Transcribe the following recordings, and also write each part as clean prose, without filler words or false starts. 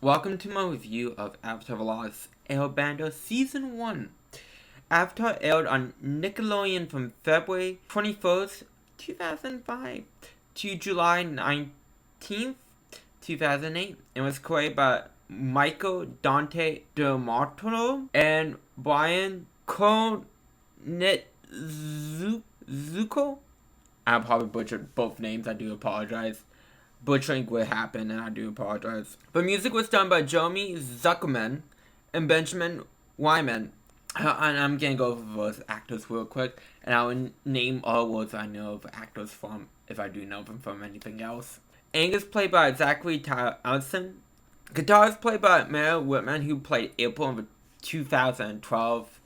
Welcome to my review of Avatar: The Last Airbender Season 1. Avatar aired on Nickelodeon from February 21st, 2005 to July 19th, 2008 and was created by Michael Dante DeMartino and Brian Konietzko. I probably butchered both names, I do apologize. Butchering would happen, and I do apologize. But music was done by Jeremy Zuckerman and Benjamin Wyman. And I'm gonna go over those actors real quick, and I will name all words I know of actors from, if I do know them from anything else. Aang is played by Zachary Tyler Allison. Guitar is played by Mara Whitman, who played April in the 2012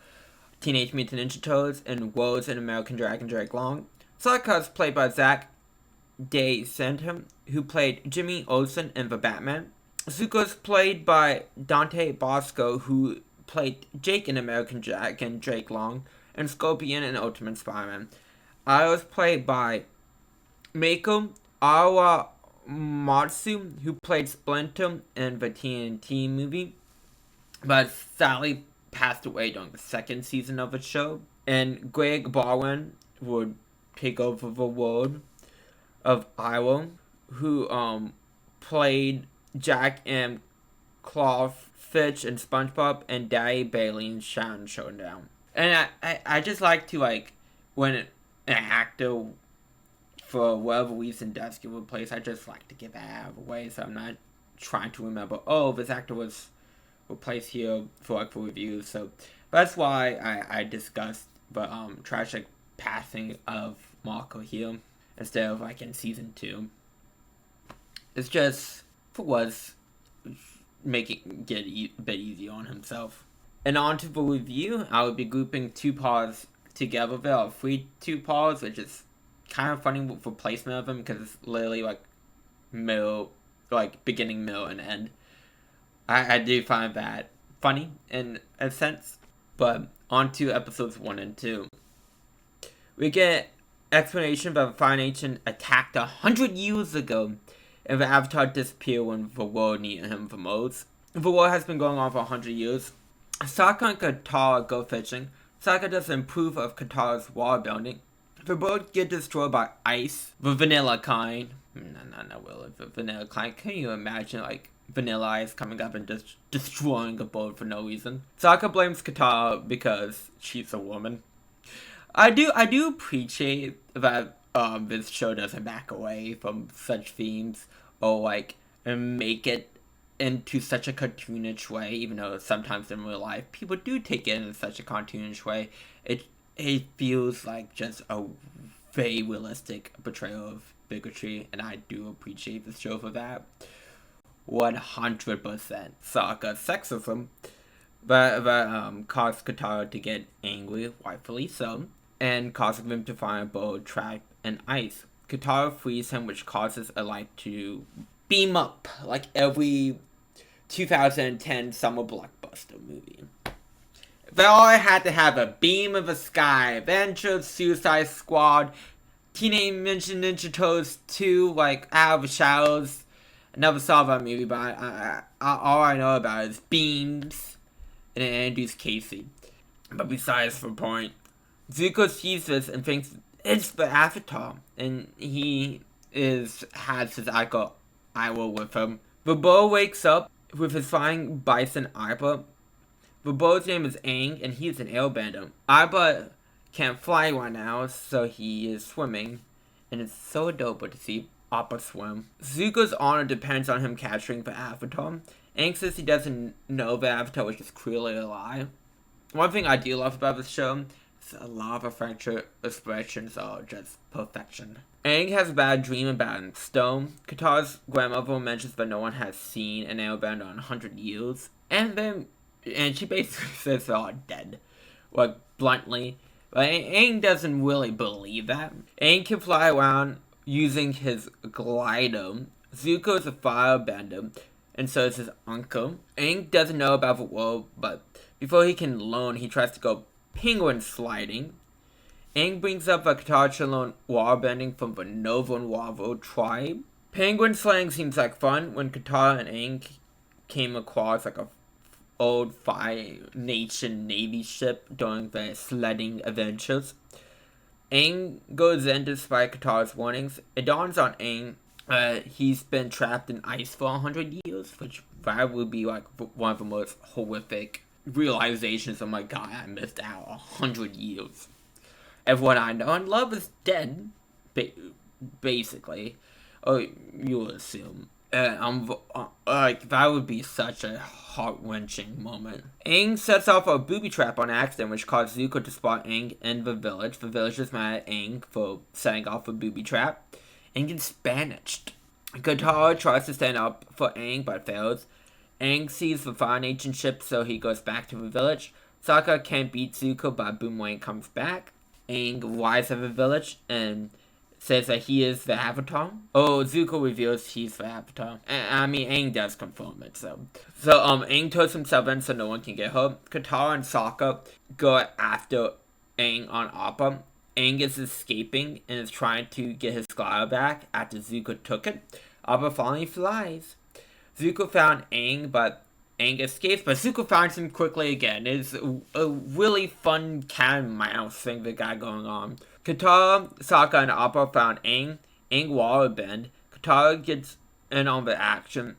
Teenage Mutant Ninja Turtles and Rose in American Dragon Drake Long. Sokka is played by Zach Day Sandham, who played Jimmy Olsen in The Batman. Zuko is played by Dante Bosco, who played Jake in American Dragon Drake Long, and Scorpion in Ultimate Spider-Man. I was played by Meiko Awamatsu, who played Splinter in the TNT movie, but sadly passed away during the second season of the show. And Greg Barwin would take over the role of Iowa, who played Jack and Clawfish in SpongeBob, and Daddy Bailey in Sharon Showdown. And I just like to, when an actor, for whatever reason, does give a place, I just like to get that out of the way, so I'm not trying to remember, oh, this actor was replaced here for reviews. So that's why I discussed the tragic passing of Marco here instead of in season 2. It's just was making it a bit easier on himself. And on to the review, I will be grouping 2 parts together. There are 3 2 parts, which is kind of funny with the placement of them, because it's literally middle, beginning, middle, and end. I do find that funny in a sense. But on to episodes 1 and 2. We get explanation that the Fire Nation attacked 100 years ago, and the Avatar disappeared when the world needed him the most. The war has been going on for 100 years. Sokka and Katara go fishing. Sokka does improve of Katara's water building. The boat get destroyed by ice, the vanilla kind. No, really, the vanilla kind. Can you imagine, vanilla ice coming up and just destroying a boat for no reason? Sokka blames Katara because she's a woman. I do appreciate that this show doesn't back away from such themes or make it into such a cartoonish way, even though sometimes in real life people do take it in such a cartoonish way. It feels like just a very realistic portrayal of bigotry, and I do appreciate this show for that. 100%. Sokka's sexism but caused Katara to get angry, rightfully so, and causing them to find a boat trapped in ice. Katara frees him, which causes a light to beam up, like every 2010 summer blockbuster movie. They all had to have a beam of the sky. Avengers, Suicide Squad, Teenage Mutant Ninja Turtles 2, out of the shadows. I never saw that movie, but all I know about is beams and Andrews Casey. But besides the point, Zuko sees this and thinks it's the Avatar, and he has his Aiwa with him. The boy wakes up with his flying bison Aiba. The boy's name is Aang, and he is an airbender. Aiba can't fly right now, so he is swimming, and it's so adorable to see Appa swim. Zuko's honor depends on him capturing the Avatar. Aang says he doesn't know the Avatar, which is clearly a lie. One thing I do love about this show is a lot of the friendship expressions are just perfection. Aang has a bad dream about stone. Katara's grandmother mentions that no one has seen an airbender in 100 years. And she basically says they're all dead. Bluntly. But Aang doesn't really believe that. Aang can fly around using his glider. Zuko is a firebender, and so is his uncle. Aang doesn't know about the world, but before he can learn, he tries to go penguin sliding. Aang brings up that Katara should learn waterbending from the Novan Wavo tribe. Penguin slaying seems like fun when Katara and Aang came across like a old Fire Nation Navy ship during the sledding adventures. Aang goes in despite Katara's warnings. It dawns on Aang he's been trapped in ice for 100 years, which that would be like one of the most horrific realizations of my god, I missed out 100 years. Everyone I know and love is dead, basically. Or you'll assume. Like, that would be such a heart-wrenching moment. Aang sets off a booby trap on accident, which caused Zuko to spot Aang in the village. The villagers mad at Aang for setting off a booby trap. Aang gets banished. Katara tries to stand up for Aang, but fails. Aang sees the Fire Nation ship, so he goes back to the village. Sokka can't beat Zuko, but Boomerang comes back. Aang arrives at the village and says that he is the Avatar. Oh, Zuko reveals he's the Avatar. I mean, Aang does confirm it, so. Aang turns himself in so no one can get hurt. Katara and Sokka go after Aang on Appa. Aang is escaping and is trying to get his glider back after Zuko took it. Appa finally flies. Zuko found Aang, but Aang escapes, but Zuko finds him quickly again. It's a really fun cat and mouse thing they got going on. Katara, Sokka, and Appa found Aang. Aang waterbend. Katara gets in on the action.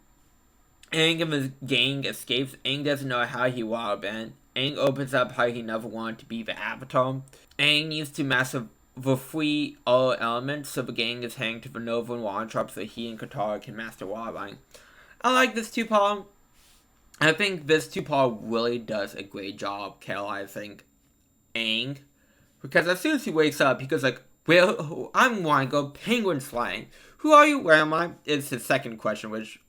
Aang and his gang escapes. Aang doesn't know how he waterbend. Aang opens up how he never wanted to be the Avatar. Aang needs to master the three all elements, so the gang is heading to the Nova and Water Drop so he and Katara can master waterbending. I like this two-part. I think this two-part really does a great job catalyzing Aang. Because as soon as he wakes up, he goes like, well, I want to go penguin flying. Who are you? Where am I? It's his second question, which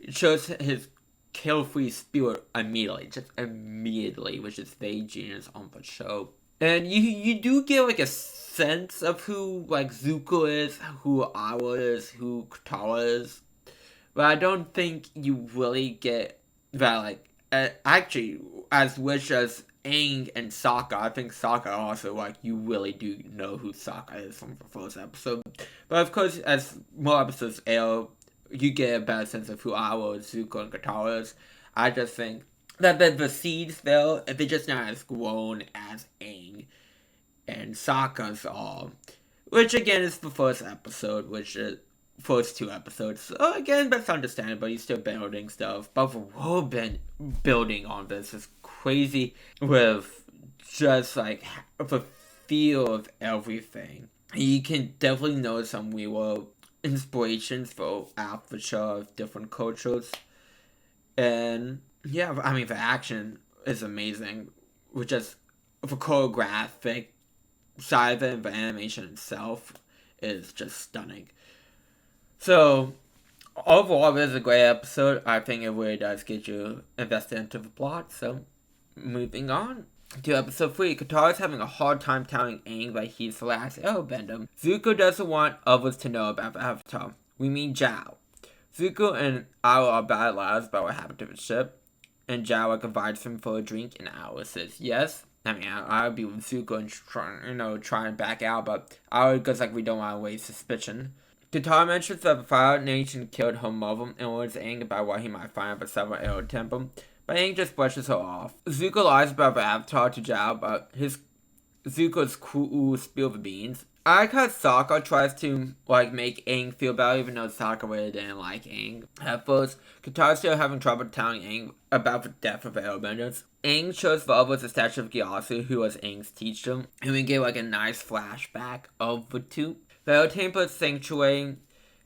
shows his carefree spirit immediately, which is very genius on the show. And you do get like a sense of who like Zuko is, who Awa is, who Katara is. But I don't think you really get that, like, actually, as much as Aang and Sokka, I think Sokka also, like, you really do know who Sokka is from the first episode. But of course, as more episodes air, you get a better sense of who Awa, Zuko, and Katara is. I just think that the seeds, though, they're just not as grown as Aang and Sokka's are. Which, again, is the first episode, which is first two episodes. So again, that's understandable. He's still building stuff. But the world building on this is crazy with just like the feel of everything. You can definitely notice some real inspirations throughout the show of different cultures. And yeah, I mean, the action is amazing. With just the choreographic side of it, and the animation itself is just stunning. So, overall, it is a great episode. I think it really does get you invested into the plot. So, moving on to episode 3. Katara's having a hard time telling Aang that he's the last Airbender. Zuko doesn't want others to know about the Avatar. We meet Zhao. Zuko and Awa are bad lads about what happened to the ship. And Zhao invites him for a drink, and Awa says yes. I mean, I would be with Zuko and try and back out, but Awa goes like, we don't want to waste suspicion. Katara mentions that the Fire Nation killed her mother and warns Aang about what he might find at the Seven Arrow Temple, but Aang just brushes her off. Zuko lies about the Avatar to Zhao, but Zuko's cool spill the beans. I like how Sokka tries to make Aang feel better, even though Sokka really didn't like Aang. At first, Katara's still having trouble telling Aang about the death of the Airbenders. Aang shows the others a statue of Gyatso, who was Aang's teacher, and we get a nice flashback of the two. The Temple Sanctuary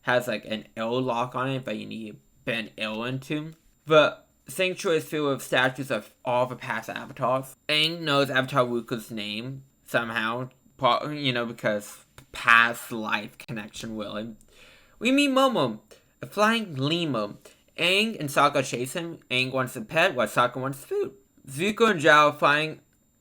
has an L lock on it that you need to bend L into. The Sanctuary is filled with statues of all the past avatars. Aang knows Avatar Ruka's name somehow, because past life connection really. We meet Momo, a flying lemur. Aang and Sokka chase him. Aang wants a pet while Sokka wants food. Zuko and Zhao are fighting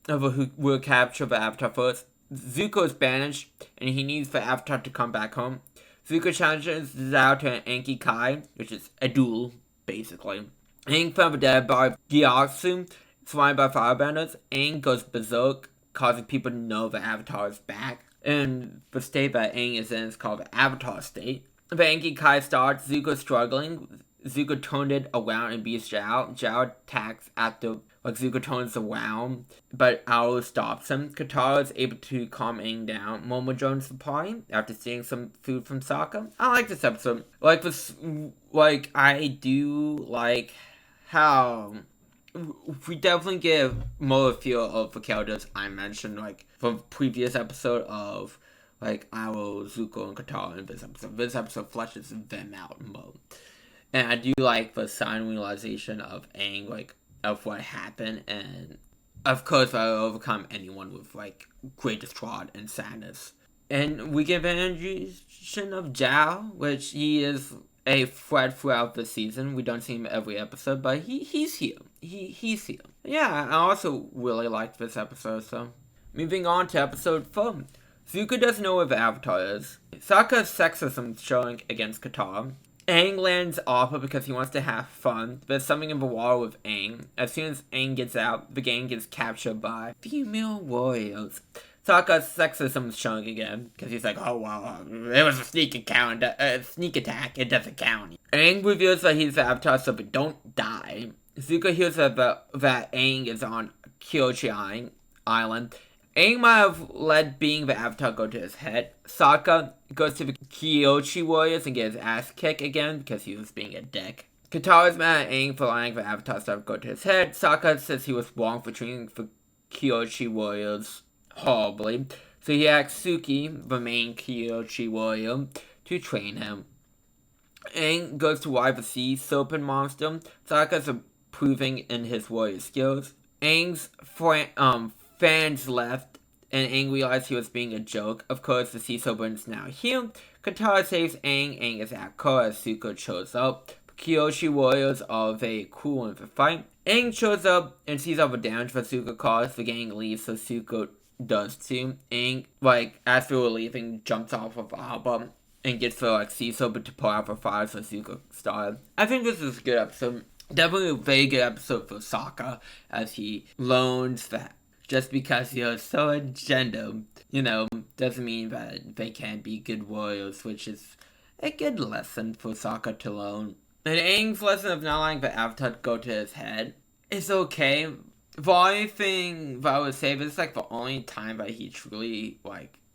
over who will capture the Avatar first. Zuko is banished, and he needs the Avatar to come back home. Zuko challenges Zhao to an Anki Kai, which is a duel, basically. Aang found the dead body of Gyatso, flying by firebenders. Aang goes berserk, causing people to know the Avatar is back. And the state that Aang is in is called the Avatar state. The Anki Kai starts, Zuko struggling. Zuko turned it around and beats Zhao. Zhao attacks after Zuko turns around, but Owl stops him. Katara is able to calm Aang down. Momo joins the party after seeing some food from Sokka. I like this episode. I do like how we definitely give more feel of the characters I mentioned, from previous episode of Arrow, Zuko, and Katara in this episode. This episode fleshes them out more. And I do like the sudden realization of Aang, of what happened, and of course I will overcome anyone with great distraught and sadness. And we get an introduction of Zhao, which he is a threat throughout the season. We don't see him every episode, but he's here. He's here. Yeah, I also really liked this episode, so. Moving on to episode 4. Zuko doesn't know where the Avatar is. Sokka's sexism showing against Katara. Aang lands Appa because he wants to have fun, but there's something in the water with Aang. As soon as Aang gets out, the gang gets captured by female warriors. Sokka's sexism is showing again, because he's like, oh well, it was a sneak attack, it doesn't count. Aang reveals that he's the Avatar, so but don't die. Zuko hears that Aang is on Kyochi Island. Aang might have let being the Avatar go to his head. Sokka goes to the Kyochi warriors and gets his ass kicked again because he was being a dick. Katara's mad at Aang for letting the Avatar stuff go to his head. Sokka says he was wrong for treating the Kyochi warriors horribly. So he asks Suki, the main Kyochi warrior, to train him. Aang goes to wipe the sea serpent monster. Sokka's improving in his warrior skills. Aang's fans left, and Aang realized he was being a joke. Of course, the sea serpent is now here. Katara saves Aang. Aang is at core as Zuko shows up. Kyoshi warriors are very cool in the fight. Aang shows up and sees all the damage that Zuko caused. The gang leaves, so Zuko does too. Aang, as they were leaving, jumps off of Appa and gets the sea serpent to pull out the fire, so Zuko started. I think this is a good episode. Definitely a very good episode for Sokka, as he learns that just because you're so agenda, doesn't mean that they can't be good warriors, which is a good lesson for Sokka to learn. And Aang's lesson of not letting the Avatar go to his head is okay. The only thing that I would say, this is the only time that he truly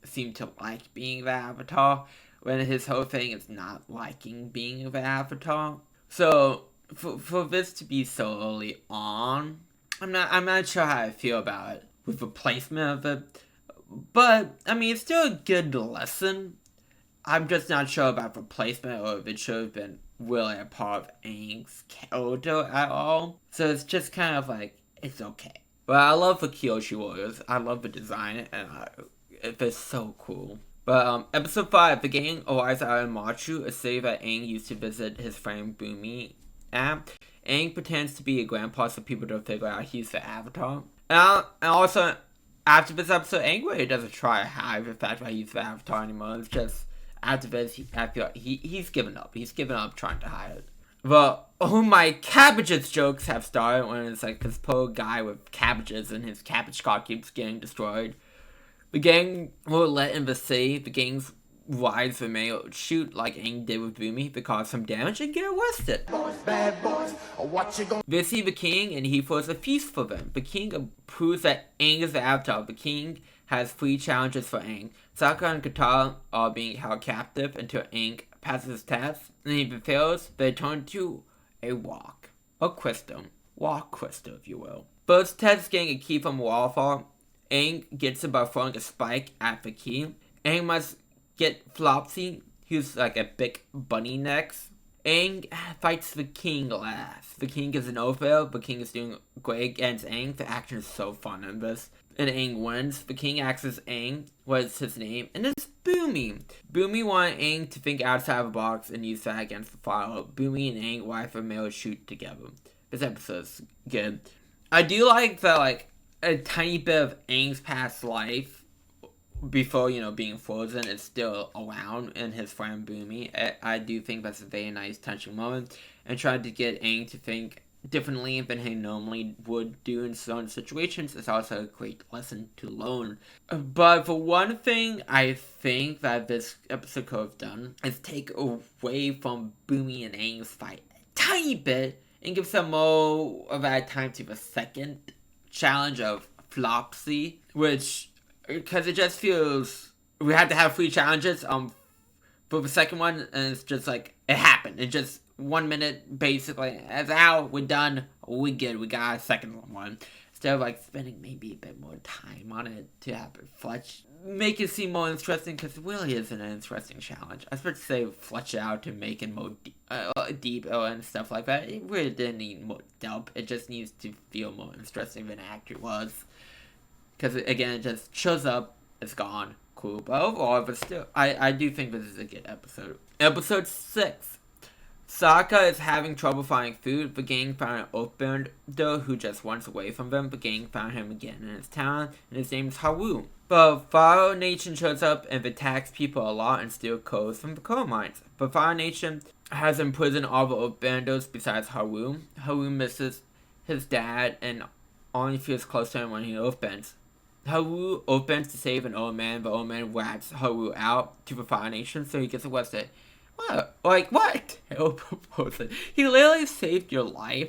seemed to like being the Avatar, when his whole thing is not liking being the Avatar. So for this to be so early on, I'm not sure how I feel about it with the placement of it. But it's still a good lesson. I'm just not sure about the placement, or if it should have been really a part of Aang's character at all. So it's just kind of it's okay. But I love the Kyoshi warriors. I love the design, and it's so cool. But episode 5, the gang arrives out of Machu, a city that Aang used to visit his friend Bumi at. Aang pretends to be a grandpa so people don't figure out he's the Avatar. And also, after this episode, Aang really doesn't try to hide the fact that he's the Avatar anymore. It's just, after this, I feel like he's given up. He's given up trying to hide it. But, oh my cabbages jokes have started when it's this poor guy with cabbages and his cabbage car keeps getting destroyed. The gang were let in the city. The gang's wives may shoot like Aang did with Bumi to cause some damage and get arrested. Boys, bad boys, what you gonna... They see the king and he throws a feast for them. The king proves that Aang is the Avatar. The king has 3 challenges for Aang. Sokka and Katara are being held captive until Aang passes his test. And if he fails, they turn to a rock. Or crystal. Rock crystal, if you will. First test is getting a key from a waterfall. Aang gets it by throwing a spike at the key. Aang must get Flopsy, who's a big bunny next. Aang fights the king last. The king is an overfail. The king is doing great against Aang. The action is so fun in this. And Aang wins. The king asks Aang what is his name, and it's Bumi. Bumi wanted Aang to think outside the box and use that against the follow. Bumi and Aang wife and male shoot together. This episode's good. I do like that a tiny bit of Aang's past life before, being frozen is still around in his friend Bumi. I do think that's a very nice, touching moment. And trying to get Aang to think differently than he normally would do in certain situations is also a great lesson to learn. But for one thing, I think that this episode could have done is take away from Bumi and Aang's fight a tiny bit and give some more of that time to the second challenge of Flopsy, which, because it just feels, we had to have 3 challenges, for the second one, and it's just like, it happened. It just, 1 minute, basically, that's out, we're done, we good, we got a second one. Instead of like spending maybe a bit more time on it to have it flesh, make it seem more interesting, because it really is an interesting challenge. I was about to say flesh it out to make it more deep and stuff like that. It really didn't need more depth. It just needs to feel more interesting than it actually was. Because again, it just shows up, it's gone, cool. But overall, but still, I do think this is a good episode. Episode 6. Sokka is having trouble finding food. The gang found an Airbender who just runs away from them. The gang found him again in his town, and his name is Haru. But Fire Nation shows up and attacks people a lot and steals coal from the coal mines. But Fire Nation has imprisoned all the Airbenders besides Haru. Haru misses his dad and only feels close to him when he Airbends. Haru opens to save an old man, but old man rats Haru out to the Fire Nation, so he gets arrested. What? Like, what? He literally saved your life,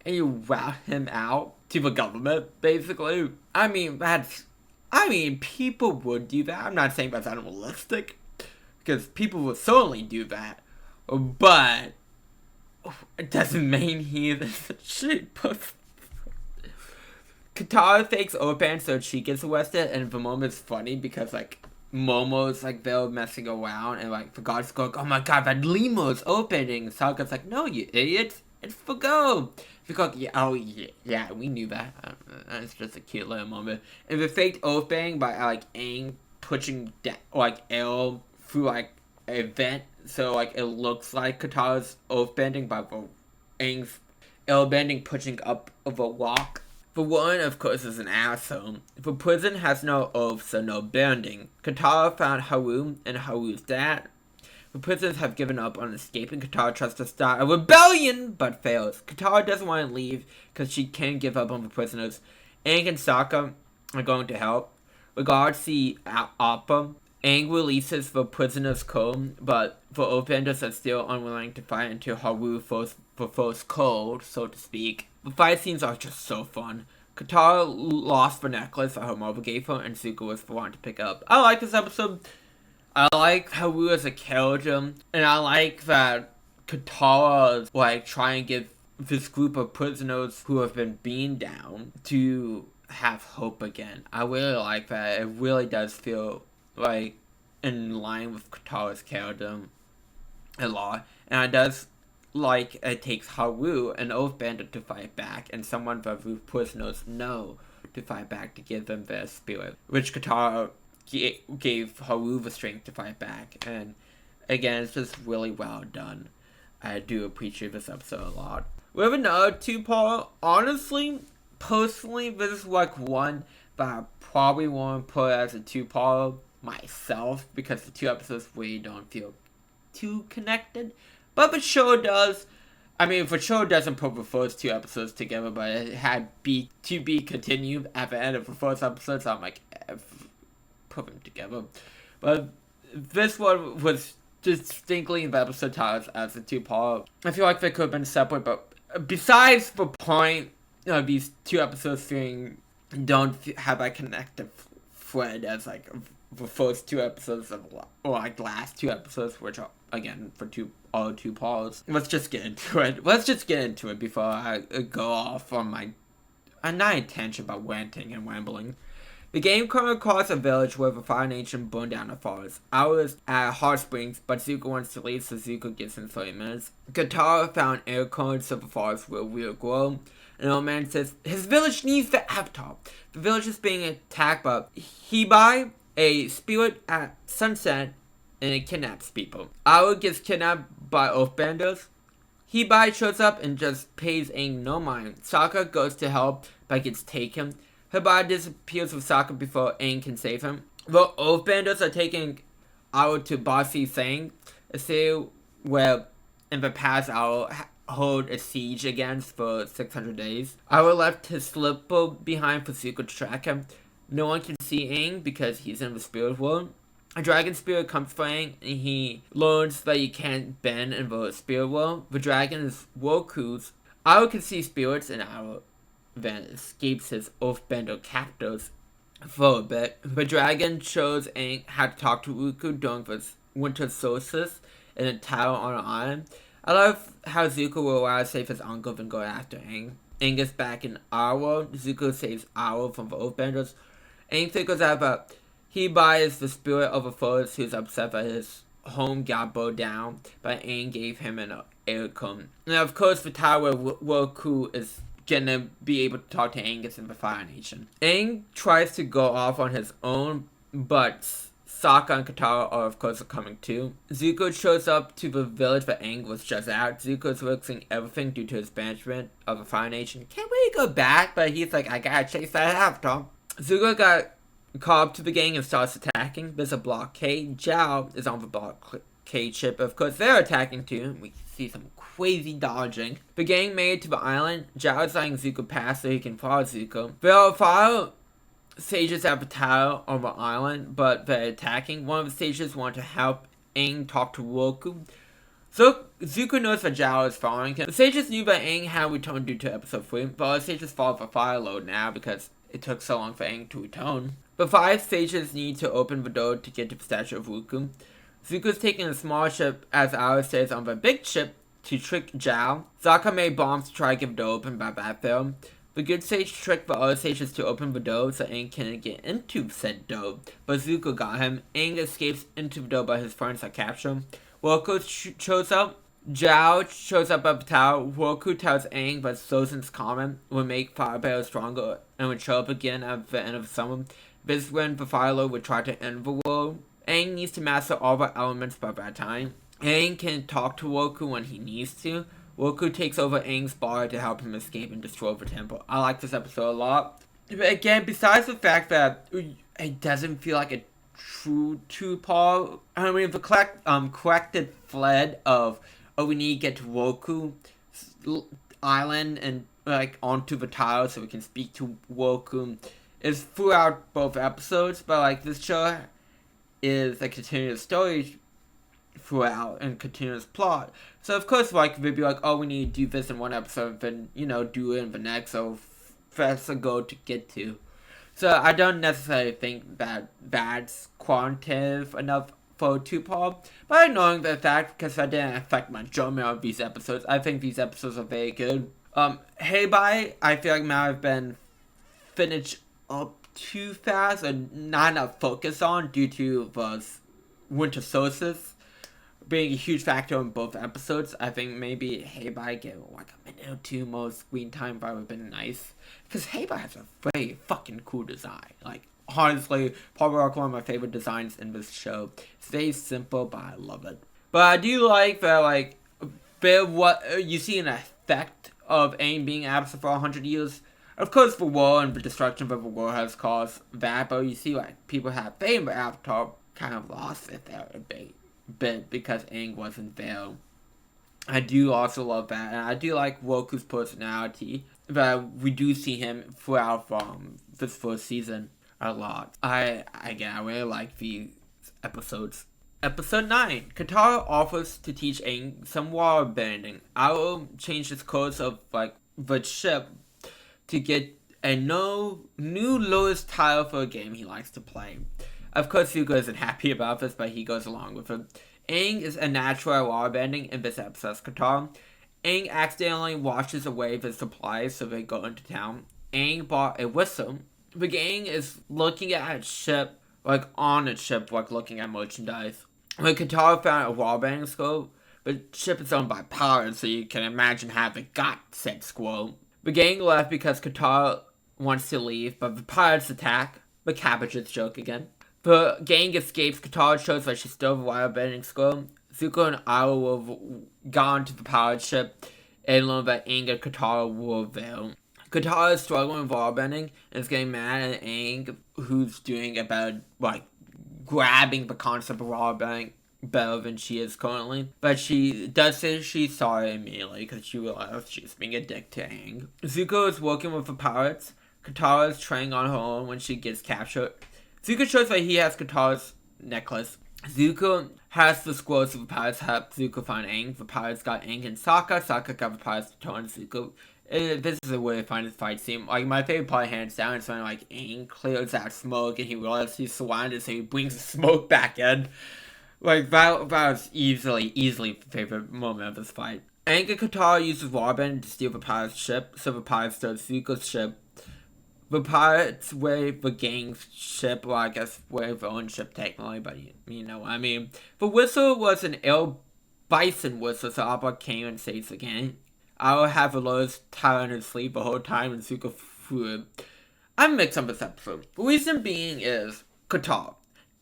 and you rat him out to the government, basically. I mean, people would do that. I'm not saying that's unrealistic, because people would certainly do that, but it doesn't mean he is a shit pussy. Katara fakes open so she gets arrested, and the moment's funny because, like, Momo's, like, they're messing around, and, like, the guards go, oh my god, that limo's opening. Sokka's like, no, you idiots, it's for go. The guard, yeah, we knew that. It's just a cute little moment. And the faked opening by, like, Aang pushing, like, L through, like, a vent, so, like, it looks like Katara's oath-bending by Aang's L-bending pushing up of a rock. The one, of course, is an asshole. The prison has no oath, so no bending. Katara found Haru and Haru's dad. The prisoners have given up on escaping. Katara tries to start a rebellion, but fails. Katara doesn't want to leave because she can't give up on the prisoners. Aang and Sokka are going to help. The guards see Appa. Aang releases the prisoners' coal, but the Airbenders are still unwilling to fight until Haru fulfills cold, so to speak. The fight scenes are just so fun. Katara lost the necklace that her mother gave her, and Zuko was the one to pick up. I like this episode. I like Haru as a character, and I like that Katara is, like, trying to give this group of prisoners who have been beaten down to have hope again. I really like that. It really does feel like in line with Katara's character a lot, and it does like it takes Haru, an Oathbender, to fight back, and someone that the prisoners know to fight back to give them their spirit, which Katara gave Haru the strength to fight back. And again, it's just really well done. I do appreciate this episode a lot. We have another 2-part. Honestly, personally, this is like one that I probably want to put as a 2-part myself, because the 2 episodes really don't feel too connected. But the show does. I mean, the show doesn't put the first 2 episodes together, but it had to be continued at the end of the first episode, so I'm like, put them together. But this one was distinctly in the episode titles as a 2-part. I feel like they could have been separate, but besides the point of these 2 episodes don't have that connective thread as, like, the first 2 episodes of, or like last 2 episodes, which are, again, for all 2 parts. Let's just get into it before I go off on my tangent about ranting and rambling. The game comes across a village where the Fire Nation burned down the forest. Hours at Hot Springs, but Zuko wants to leave, so Zuko gives him 30 minutes. Katara found air currents so the forest will regrow. An old man says his village needs the Avatar. The village is being attacked by Hebai, a spirit at sunset, and it kidnaps people. Aru gets kidnapped by Oathbenders. Hebai shows up and just pays Aang no mind. Sokka goes to help, but gets taken. Hebai disappears with Sokka before Aang can save him. The Oathbenders are taking Aru to Bossy Sang, a city where in the past Aru hold a siege against for 600 days. Aru left his slipper behind for Zuko to track him. No one can see Aang because he's in the spirit world. A dragon spirit comes for Aang, and he learns that he can't bend in the spirit world. The dragon is Roku's. Arrow can see spirits, and Arrow then escapes his Earthbender captors for a bit. The dragon shows Aang how to talk to Zuko during the winter solstice in a tower on an island. I love how Zuko will rather save his uncle than go after Aang. Aang is back in our world. Zuko saves Arrow from the Earthbenders. Aang figures out that he is the spirit of a forest who's upset that his home got burned down, but Aang gave him an air cone. And of course, the tower where Roku is gonna be able to talk to Aang is in the Fire Nation. Aang tries to go off on his own, but Sokka and Katara are of course coming too. Zuko shows up to the village that Aang was just at. Zuko's risking everything due to his banishment of the Fire Nation. Can't really go back, but he's like, I gotta chase that after. Zuko got called up to the gang and starts attacking. There's a blockade. Zhao is on the blockade ship. Of course, they're attacking too. We see some crazy dodging. The gang made it to the island. Zhao is letting Zuko pass so he can follow Zuko. There are 5 sages at the tower on the island, but they're attacking. One of the sages want to help Aang talk to Roku. So Zuko knows that Zhao is following him. The sages knew that Aang had returned due to episode 3, but all the sages follow the fire load now because it took so long for Aang to return. The 5 sages need to open the door to get to the statue of Roku. Zuko's taking a small ship as Arrow stays on the big ship to trick Zhao. Sokka made bombs to try to get the door open, but that failed. The good sage tricked the other sages to open the door so Aang can get into said door, but Zuko got him. Aang escapes into the door, but his friends are captured. Roku shows up. Zhao shows up at the tower. Roku tells Aang that Sozin's comment will make Fire Bearer stronger and would show up again at the end of the summer. This is when the Fire Lord would try to end the world. Aang needs to master all the elements by that time. Aang can talk to Roku when he needs to. Roku takes over Aang's body to help him escape and destroy the temple. I like this episode a lot. But again, besides the fact that it doesn't feel like a true 2-part, I mean, the corrected thread of, we need to get to Roku Island and like onto the tower so we can speak to Roku is throughout both episodes, but like this show is a continuous story throughout and continuous plot. So of course, like they'd be like, oh, we need to do this in one episode, then do it in the next, so fast a go to get to. So I don't necessarily think that that's quantitative enough for 2-part, but ignoring the fact because that didn't affect my enjoyment of these episodes. I think these episodes are very good. Hey Bye, I feel like might have been finished up too fast and not enough focus on due to the winter solstice being a huge factor in both episodes. I think maybe Hey Bye get like a minute or 2 more screen time would have been nice. Because Hey Bye has a very fucking cool design. Like, honestly, probably one of my favorite designs in this show. It's very simple, but I love it. But I do like that, like, what you see an effect of Aang being absent for 100 years. Of course, the war and the destruction of the war has caused that, but you see, like, people have faith in the Avatar kind of lost it there a bit because Aang wasn't there. I do also love that, and I do like Roku's personality, that we do see him throughout this first season a lot. I really like these episodes. Episode 9. Katara offers to teach Aang some water bending. Arrow changed his course of like the ship to get a new lowest title for a game he likes to play. Of course, Zuko isn't happy about this, but he goes along with it. Aang is a natural at waterbending in this episode's Katara. Aang accidentally washes away his supplies, so they go into town. Aang bought a whistle. The gang is looking at a ship, like on a ship, like looking at merchandise. When Katara found a waterbending scroll, the ship is owned by pirates, so you can imagine how they got said scroll. The gang left because Katara wants to leave, but the pirates attack. The cabbages joke again. The gang escapes. Katara shows that she stole the waterbending scroll. Zuko and Arrow have gone to the pirate ship and learn that Aang and Katara were there. Katara is struggling with waterbending and is getting mad at Aang, who's doing about, like, grabbing the concept of waterbending better than she is currently. But she does say she's sorry immediately because she realized she's being a dick to Aang. Zuko is working with the pirates. Katara is training on her own when she gets captured. Zuko shows that he has Katara's necklace. Zuko has the scroll superpowers help Zuko find Aang. The powers got Aang and Sokka. Sokka got the powers to turn Zuko. This is a really fun fight scene. Like, my favorite part, hands down, is when, like, Aang clears out smoke and he realizes he's surrounded, so he brings the smoke back in. Like, that was easily the favorite moment of this fight. Aang and Katara uses Waibender to steal the pirate's ship, so the pirates stole Zuko's ship. The pirates wave the gang's ship, well, I guess wave their own ship technically, but you know what I mean. The whistle was an ill bison whistle, so Appa came and saves the gang. I will have the lowest tied on his sleeve the whole time, and Zuko flew it. I'm mixed up this episode. The reason being is Katara.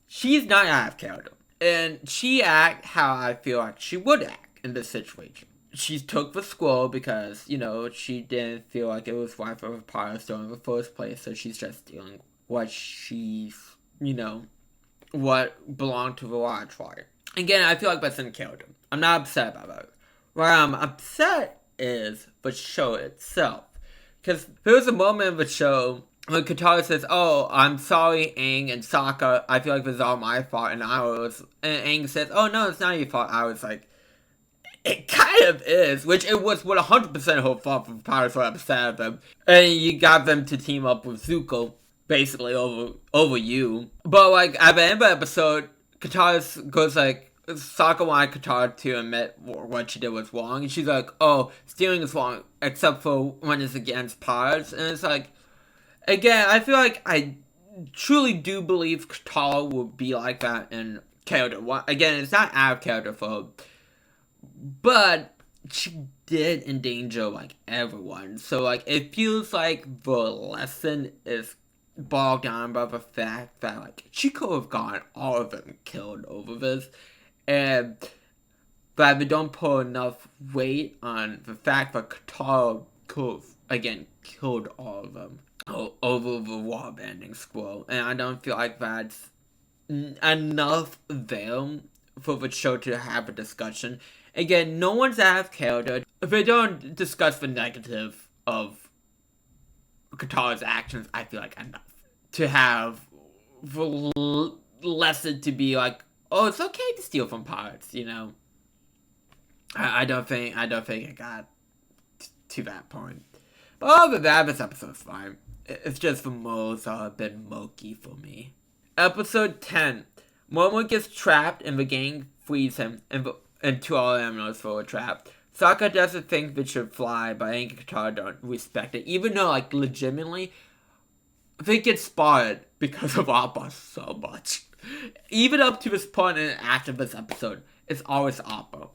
She's not out of character, and she act how I feel like she would act in this situation. She took the scroll because, you know, she didn't feel like it was right for the pirates in the first place, so she's just stealing what she's, you know, what belonged to the large fire. Again, I feel like that's in character. I'm not upset about that. What I'm upset is the show itself. Because there was a moment in the show when Katara says, "Oh, I'm sorry, Aang and Sokka. I feel like this is all my fault." And Aang says, "Oh, no, it's not your fault." I was like, it kind of is, which it was 100% her fault for the pirates were upset at them. And you got them to team up with Zuko, basically over you. But, like, at the end of the episode, Katara goes like, Sokka wanted Katara to admit what she did was wrong. And she's like, "Oh, stealing is wrong, except for when it's against pirates." And it's like, again, I feel like I truly do believe Katara would be like that in character. Again, it's not out of character for her. But she did endanger, like, everyone. So, like, it feels like the lesson is bogged down by the fact that, like, she could have gotten all of them killed over this. But we don't put enough weight on the fact that Katara could have, again, killed all of them over the wall-bending scroll. And I don't feel like that's enough there for the show to have a discussion. Again, no one's out of character. If they don't discuss the negative of Katara's actions, I feel like enough to have the lesson to be like, oh, it's okay to steal from pirates, you know. I don't think it got to that point. But other than that, this episode's fine. It's just the morals are a bit murky for me. Episode 10. Momo gets trapped and the gang flees him, and two other animals fall a trap. Sokka doesn't think they should fly, but Aang and Katara don't respect it. Even though, like, legitimately, they get spotted because of Appa so much. Even up to this point and after this episode, it's always Appa.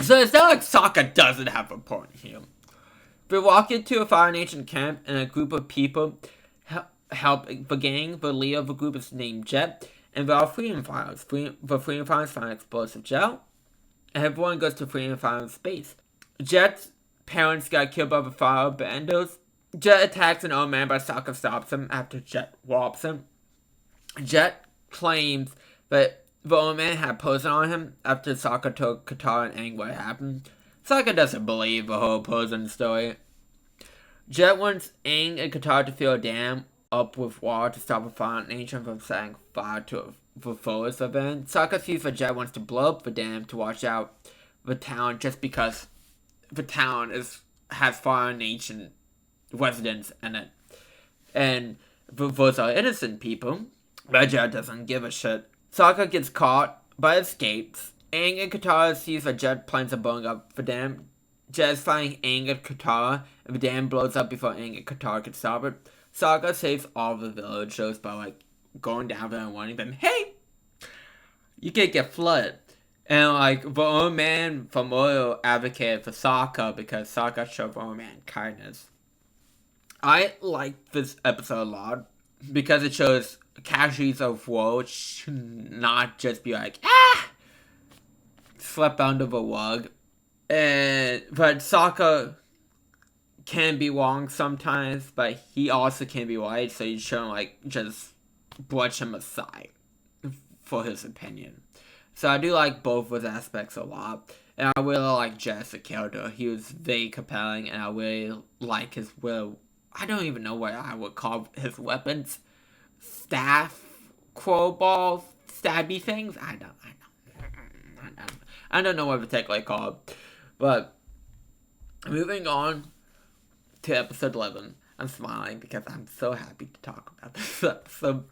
So it's not like Sokka doesn't have a point here. They walk into a Fire Nation camp, and a group of people help the gang. The leader of the group is named Jet. And there are freedom fighters. The freedom fighters find explosive gel. And everyone goes to freedom fighters space. Jet's parents got killed by the Airbenders. Jet attacks an old man, but Sokka stops him after Jet warps him. Jet claims that the old man had poison on him after Sokka told Katara and Aang what happened. Sokka doesn't believe the whole poison story. Jet wants Aang and Katara to fill a dam up with water to stop a Fire Nation from setting fire to the forest event. Sokka sees that Jet wants to blow up the dam to wash out the town just because the town has Fire Nation residents in it. And those are innocent people. But Jet doesn't give a shit. Sokka gets caught but escapes. Aang and Katara sees that Jet plans on blowing up the dam. Jet is fighting Aang and Katara, and the dam blows up before Aang and Katara can stop it. Sokka saves all the villagers by, like, going down there and warning them, "Hey, you can't get flooded." And, like, the old man from Oil advocated for Sokka because Sokka showed the old man kindness. I like this episode a lot because it shows casualties of war should not just be like, swept under the rug. But Sokka can be wrong sometimes, but he also can be right, so you shouldn't, like, just brush him aside for his opinion. So I do like both those aspects a lot, and I really like Jet's character. He was very compelling, and I really like his I don't even know what I would call his weapons. Staff, crowball stabby things. I don't know what particularly called. But moving on to episode 11. I'm smiling because I'm so happy to talk about this episode.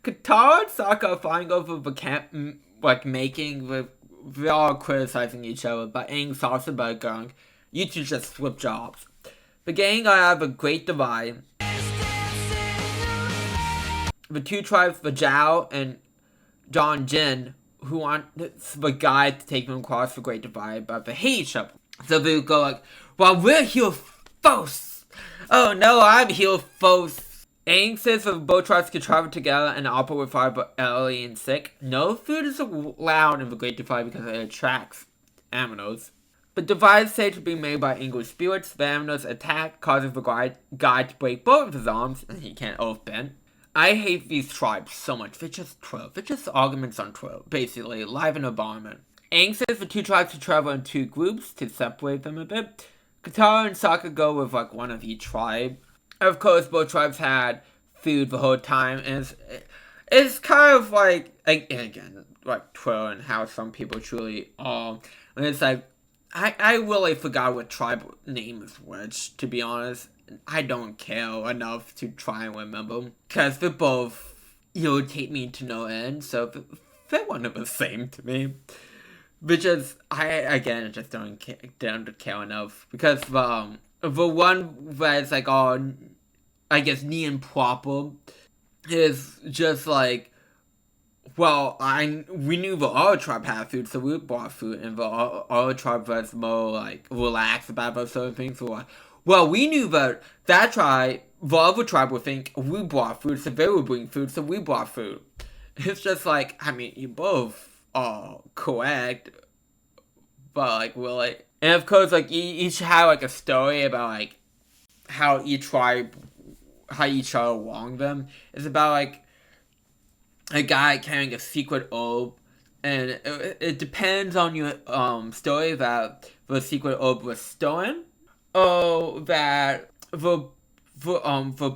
Katara and Sokka are fighting over the camp, they're all criticizing each other, but Aang's also about going, you two just switch jobs. The gang are have a great divide. The two tribes, the Zhao and Don Jin, who want the guy to take them across the Great Divide, but they hate each other. So they go like, well, we're here first. Oh no, I'm here first. Aang says that both tribes can travel together and operate with fire but elderly and sick. No food is allowed in the Great Divide because it attracts aminos. The divide is said to be made by English spirits. The aminos attack, causing the guy to break both of his arms, and he can't oathbend. I hate these tribes so much. They're just trope. They're just arguments on trope, basically, live in environment. Aang says the two tribes should travel in two groups to separate them a bit. Katara and Sokka go with one of each tribe. Of course, both tribes had food the whole time, and it's kind of again, troll and how some people truly are. And it's I really forgot what tribe name is which, to be honest. I don't care enough to try and remember, because they both irritate me to no end, so they're one of the same to me. Because I just don't care enough, because the one that's I guess neat proper is just well, we knew the other tribe had food, so we bought food, and the other tribe was more relaxed about those sort of things. So well, we knew that tribe, the other tribe would think we brought food, so they would bring food, so we brought food. It's just you both are correct, but really. And of course, each had a story about how each tribe, how each other wronged them. It's about a guy carrying a secret orb, and it depends on your story that the secret orb was stolen, or that the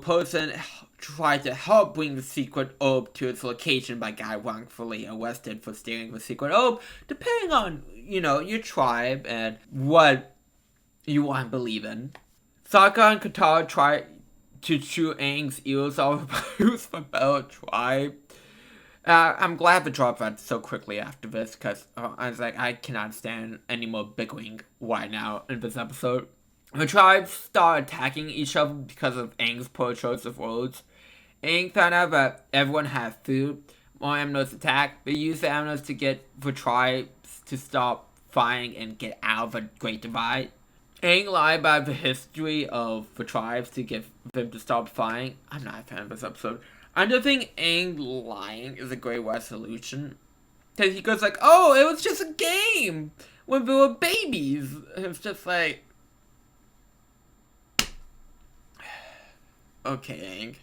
person tried to help bring the secret orb to its location by guy wrongfully arrested for stealing the secret orb, depending on, your tribe and what you want to believe in. Sokka and Katara try to chew Aang's ears off who's the better tribe. I'm glad the drop went so quickly after this, because I was I cannot stand any more bickering right now in this episode. The tribes start attacking each other because of Aang's poor choice of words. Aang found out that everyone had food. More aminos attack. They used the aminos to get the tribes to stop fighting and get out of the Great Divide. Aang lied about the history of the tribes to get them to stop fighting. I'm not a fan of this episode. I don't think Aang lying is a great resolution. Because he goes oh, it was just a game when we were babies. It's just okay, Aang.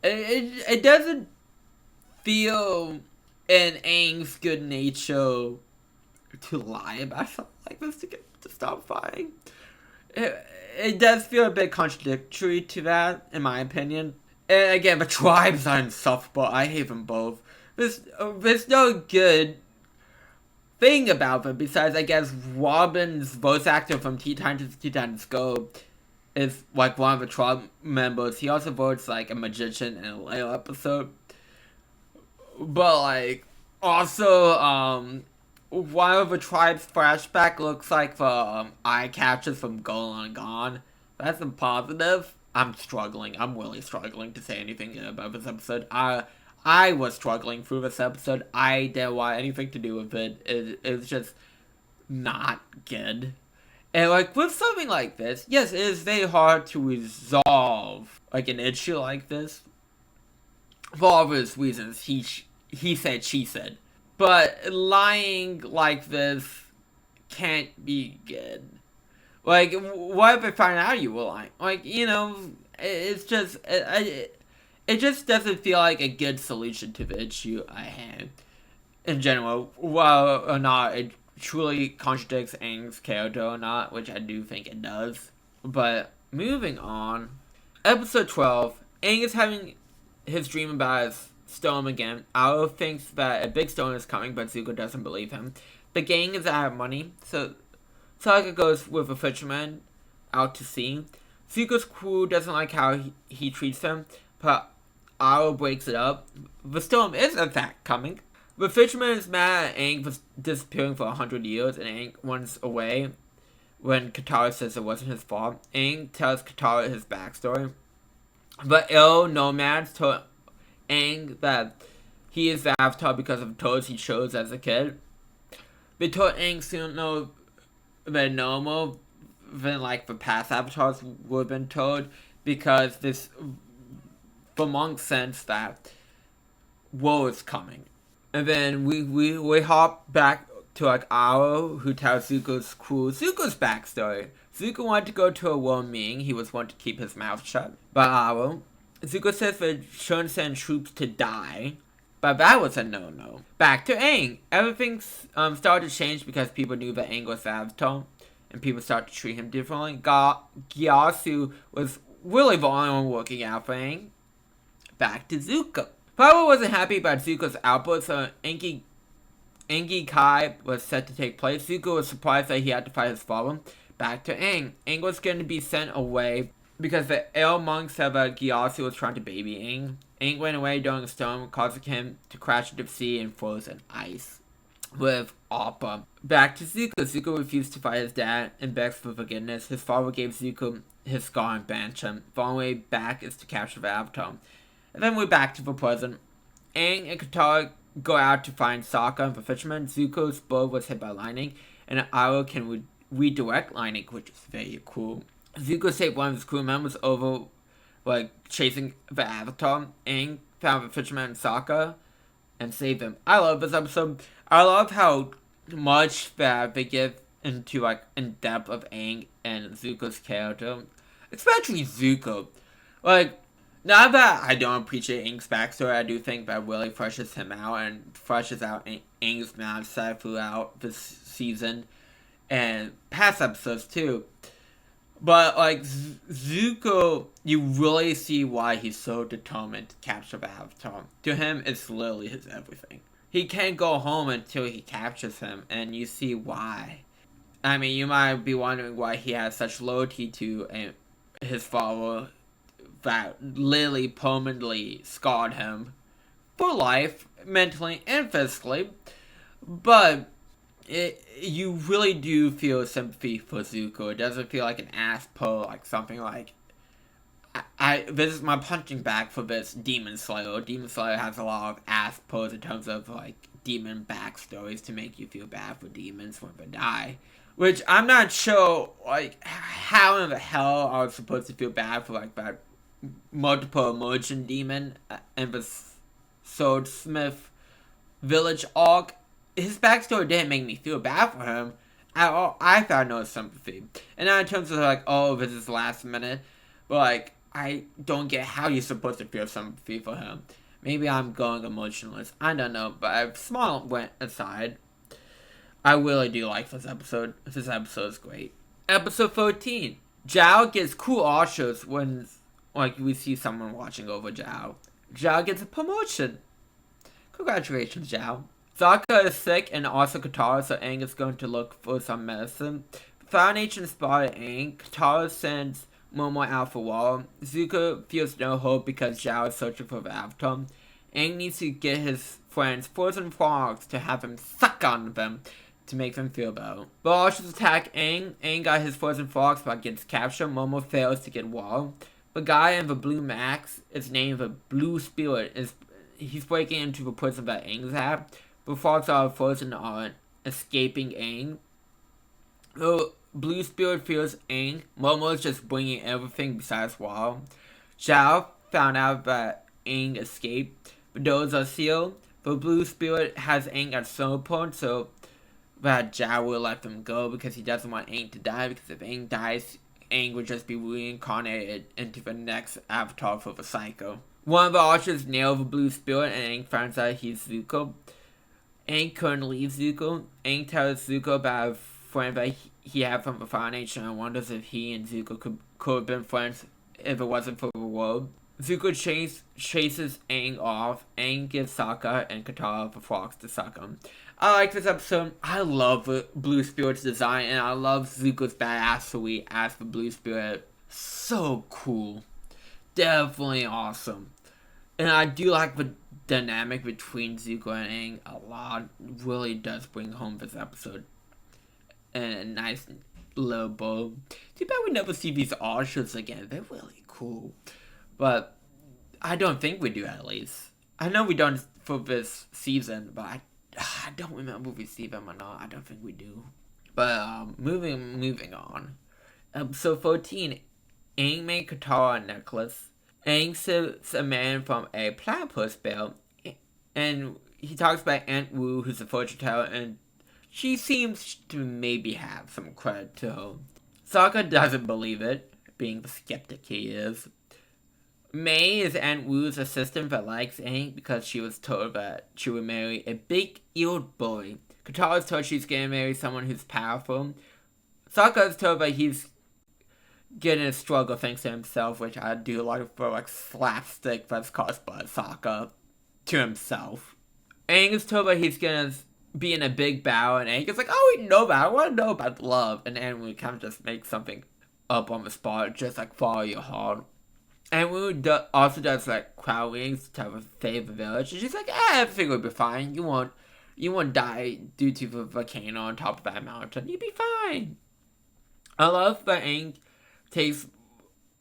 It doesn't feel in Aang's good nature to lie about something like this to get to stop fighting. It does feel a bit contradictory to that, in my opinion. And again, the tribes are insufferable. I hate them both. There's no good thing about them besides, I guess, Robin's voice actor from Teen Titans Go is one of the tribe members. He also votes a magician in a later episode. But also one of the tribe's flashback looks like the eye catchers from Golan Gone. That's a positive. I'm struggling. I'm really struggling to say anything about this episode. I was struggling through this episode. I didn't want anything to do with it. It's just not good. And with something like this, yes, it is very hard to resolve an issue like this for obvious reasons. He said, she said. But lying like this can't be good. What if I find out you were lying? It's just it just doesn't feel like a good solution to the issue I had in general. Well, or not, it truly contradicts Aang's character or not, which I do think it does. But moving on, episode 12, Aang is having his dream about his storm again. Ao thinks that a big storm is coming, but Zuko doesn't believe him. The gang is out of money, so Saga goes with a fisherman out to sea. Zuko's crew doesn't like how he treats them, but Ao breaks it up. The storm is in fact coming. The fisherman is mad at Aang for disappearing for 100 years, and Aang runs away when Katara says it wasn't his fault. Aang tells Katara his backstory. The ill nomads told Aang that he is the Avatar because of toads he chose as a kid. They told Aang soon know the normal than like the past Avatars would have been told, because the monk sensed that woe is coming. And then we hop back to like Ao, who tells Zuko's crew Zuko's backstory. Zuko wanted to go to a world meeting. He was wanting to keep his mouth shut. But Ao, Zuko says they shouldn't send troops to die. But that was a no-no. Back to Aang. Everything started to change because people knew that Aang was the Avatar, and people started to treat him differently. Gyatso was really the only one working out for Aang. Back to Zuko. Pablo wasn't happy about Zuko's output, so Enki Kai was set to take place. Zuko was surprised that he had to fight his father. Back to Aang. Aang was going to be sent away because the ill monk said that Gyatso was trying to baby Aang. Aang went away during a storm, causing him to crash into the sea and frozen ice with Appa. Back to Zuko. Zuko refused to fight his dad and begs for forgiveness. His father gave Zuko his scar and banished him. The only way back is to capture the Avatar. And then we're back to the present. Aang and Katara go out to find Sokka and the fisherman. Zuko's boat was hit by lightning, and an arrow can redirect lightning, which is very cool. Zuko saved one of his crew members over, like, chasing the Avatar. Aang found the fisherman and Sokka and saved him. I love this episode. I love how much that they give into, like, in depth of Aang and Zuko's character. Especially Zuko. Like, not that I don't appreciate Aang's backstory, I do think that really freshes him out and freshes out Aang's mindset throughout this season and past episodes too. But like Zuko, you really see why he's so determined to capture the Avatar. To him, it's literally his everything. He can't go home until he captures him, and you see why. I mean, you might be wondering why he has such loyalty to his father that literally permanently scarred him for life, mentally and physically. But you really do feel sympathy for Zuko. It doesn't feel like an ass pull, like something like, this is my punching bag for this Demon Slayer. Demon Slayer has a lot of ass pulls in terms of like demon backstories to make you feel bad for demons when they die. Which I'm not sure like how in the hell I was supposed to feel bad for like that multiple emotion demon and the Swordsmith village arc. His backstory didn't make me feel bad for him at all. I found no sympathy. And now in terms of like, oh, this is last minute, but like, I don't get how you're supposed to feel sympathy for him. Maybe I'm going emotionless. I don't know, but small went aside. I really do like this episode. This episode is great. Episode 13. Zhao gets cool ushers when like we see someone watching over Zhao. Zhao gets a promotion. Congratulations, Zhao. Sokka is sick and also Katara, so Aang is going to look for some medicine. Foundation spotted Aang. Katara sends Momo out for war. Zuko feels no hope because Zhao is searching for the Avatar. Aang needs to get his friends frozen frogs to have him suck on them to make them feel better. The Archers attack Aang. Aang got his frozen frogs but gets captured. Momo fails to get war. The guy in the blue max is named the Blue Spirit. He's breaking into the prison that Aang's at. The frogs are frozen on escaping Aang. The Blue Spirit feels Aang. Momo is just bringing everything besides water. Zhao found out that Aang escaped. The doors are sealed. The Blue Spirit has Aang at some point, so that Zhao will let them go because he doesn't want Aang to die, because if Aang dies, Aang would just be reincarnated into the next avatar for the Psycho. One of the archers nailed the Blue Spirit and Aang finds out he's Zuko. Aang couldn't leave Zuko. Aang tells Zuko about a friend that he had from the Foundation and wonders if he and Zuko could have been friends if it wasn't for the world. chases Aang off. Aang gives Sokka and Katara the frogs to suck him. I like this episode. I love Blue Spirit's design, and I love Zuko's badassery as the Blue Spirit. So cool. Definitely awesome. And I do like the dynamic between Zuko and Aang a lot. Really does bring home this episode. And a nice little bow. Too bad we never see these archers again. They're really cool. But I don't think we do, at least. I know we don't for this season, but I don't remember if we see them or not. I don't think we do. But moving on. Episode 14. Aang made Katara a necklace. Aang saves a man from a platypus bell. And he talks about Aunt Wu, who's a fortune teller, and she seems to maybe have some credit to her. Sokka doesn't believe it, being the skeptic he is. May is Aunt Wu's assistant that likes Aang because she was told that she would marry a big-eared boy. Katara is told she's going to marry someone who's powerful. Sokka is told that he's getting a struggle thanks to himself, which I do like for slapstick that's caused by Sokka to himself. Aang is told that he's going to be in a big battle, and Aang is like, oh, we know that. I want to know about love. And Aunt Wu kind of just makes something up on the spot, just like follow your heart. Aunt Wu also does like crowd wings to save the village. And she's like, everything will be fine. You won't die due to the volcano on top of that mountain. You'll be fine. I love that Aang takes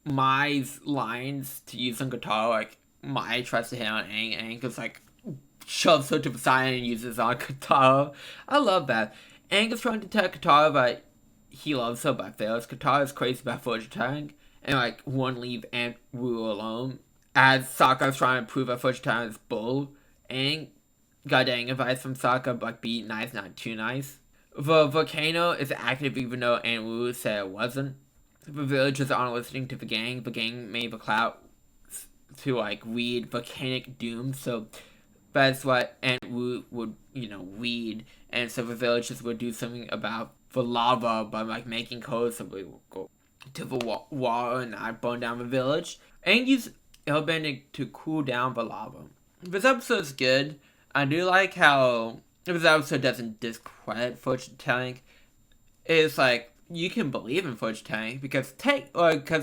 Mai's lines to use on Katara. Like, Mai tries to hit on Aang. Aang is like, shoves her to the side and uses on Katara. I love that. Aang is trying to tell Katara that he loves her but fails. Katara is crazy about fortune telling and like won't leave Aunt Wu alone. As Sokka is trying to prove that fortune telling is bull, Aang got dang advice from Sokka, but be nice, not too nice. The volcano is active even though Aunt Wu said it wasn't. The villagers aren't listening to the gang. The gang made the cloud to like read volcanic doom, so that's what Aunt Wu would, read, and so the villagers would do something about the lava by like making codes so we will go to the water and not burn down the village. Aang used Airbender to cool down the lava. This episode's good. I do like how this episode doesn't discredit fortune telling. It's like you can believe in fortune telling because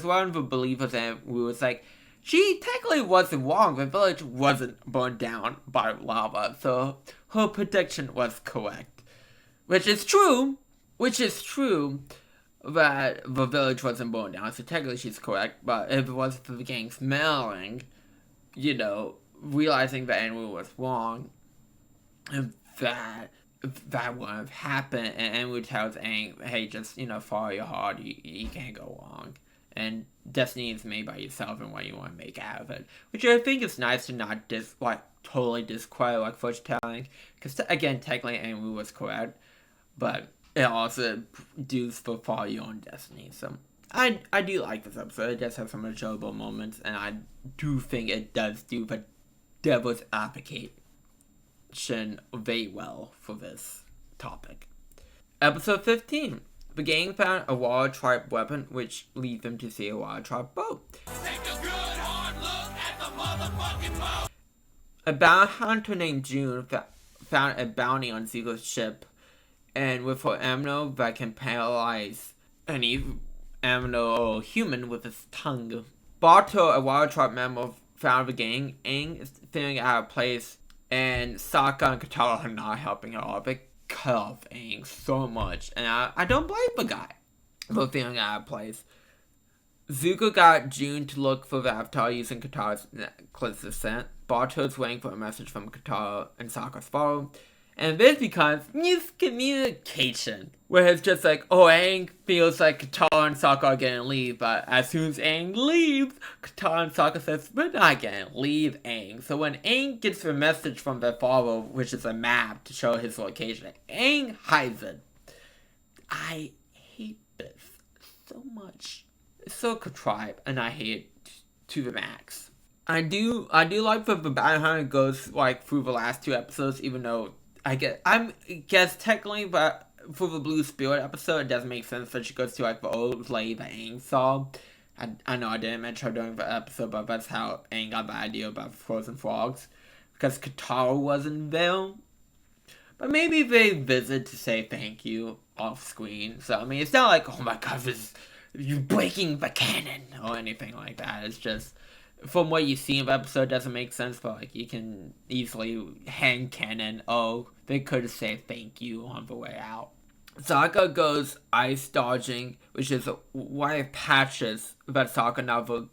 one of the believers in Wu was like, she technically wasn't wrong. The village wasn't burned down by lava, so her prediction was correct. Which is true that the village wasn't burned down, so technically she's correct. But if it wasn't for the gang smelling, realizing that Aunt Wu was wrong, that wouldn't have happened. And Aunt Wu tells Aang, hey, just, follow your heart, you can't go wrong. And destiny is made by yourself and what you want to make out of it. Which I think is nice to not totally discredit fortune telling. Because again, technically Aunt Wu was correct. But it also does for follow your own destiny. So I do like this episode. It does have some enjoyable moments. And I do think it does do the devil's application very well for this topic. Episode 15. The gang found a Water Tribe weapon, which leads them to see a Water Tribe boat. Take a good hard look at the motherfucking boat! A bounty hunter named June found a bounty on Zuko's ship, and with her ammo that can paralyze any animal or human with its tongue. Barto, a Water Tribe member, found the gang. Aang is feeling out of place, and Sokka and Katara are not helping her out. They cut off Aang so much, and I don't blame the guy for feeling out of place. Zuko got June to look for the Avatar using Katara's necklace descent. Barto's waiting for a message from Katara and Sokka's father, and this becomes miscommunication, where it's just like, oh, Aang feels like Katara and Sokka are gonna leave, but as soon as Aang leaves, Katara and Sokka says, we're not gonna leave Aang. So when Aang gets the message from their father, which is a map to show his location, Aang hides it. I hate this so much. It's so contrived, and I hate it to the max. I do like that the bounty hunter goes through the last two episodes, even though I guess technically, but for the Blue Spirit episode, it doesn't make sense that she goes to the old lady that Aang saw. I know I didn't mention her during the episode, but that's how Aang got the idea about frozen frogs. Because Katara wasn't there. But maybe they visit to say thank you off screen. So, I mean, it's not like, oh my god, you're breaking the canon or anything like that. It's just, from what you see in the episode, it doesn't make sense, but like, you can easily hang canon. Oh, they could say thank you on the way out. Sokka goes ice dodging, which is one of patches that Sokka never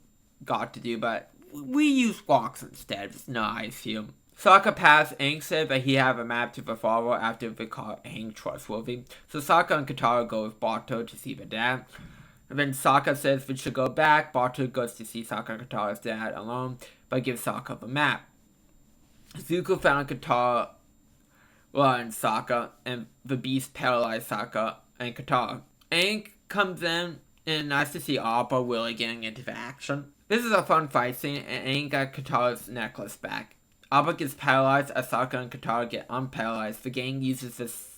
got to do, but we use rocks instead. It's no ice here. Sokka passed Aang said that he have a map to the follower after they call Aang trustworthy. So Sokka and Katara go with Bato to see the dad. And then Sokka says we should go back. Bato goes to see Sokka and Katara's dad alone, but gives Sokka the map. Zuko found Katara and Sokka, and the beast paralyzed Sokka and Katara. Aang comes in, and nice to see Appa really getting into the action. This is a fun fight scene, and Aang got Katara's necklace back. Appa gets paralyzed as Sokka and Katara get unparalyzed. The gang uses this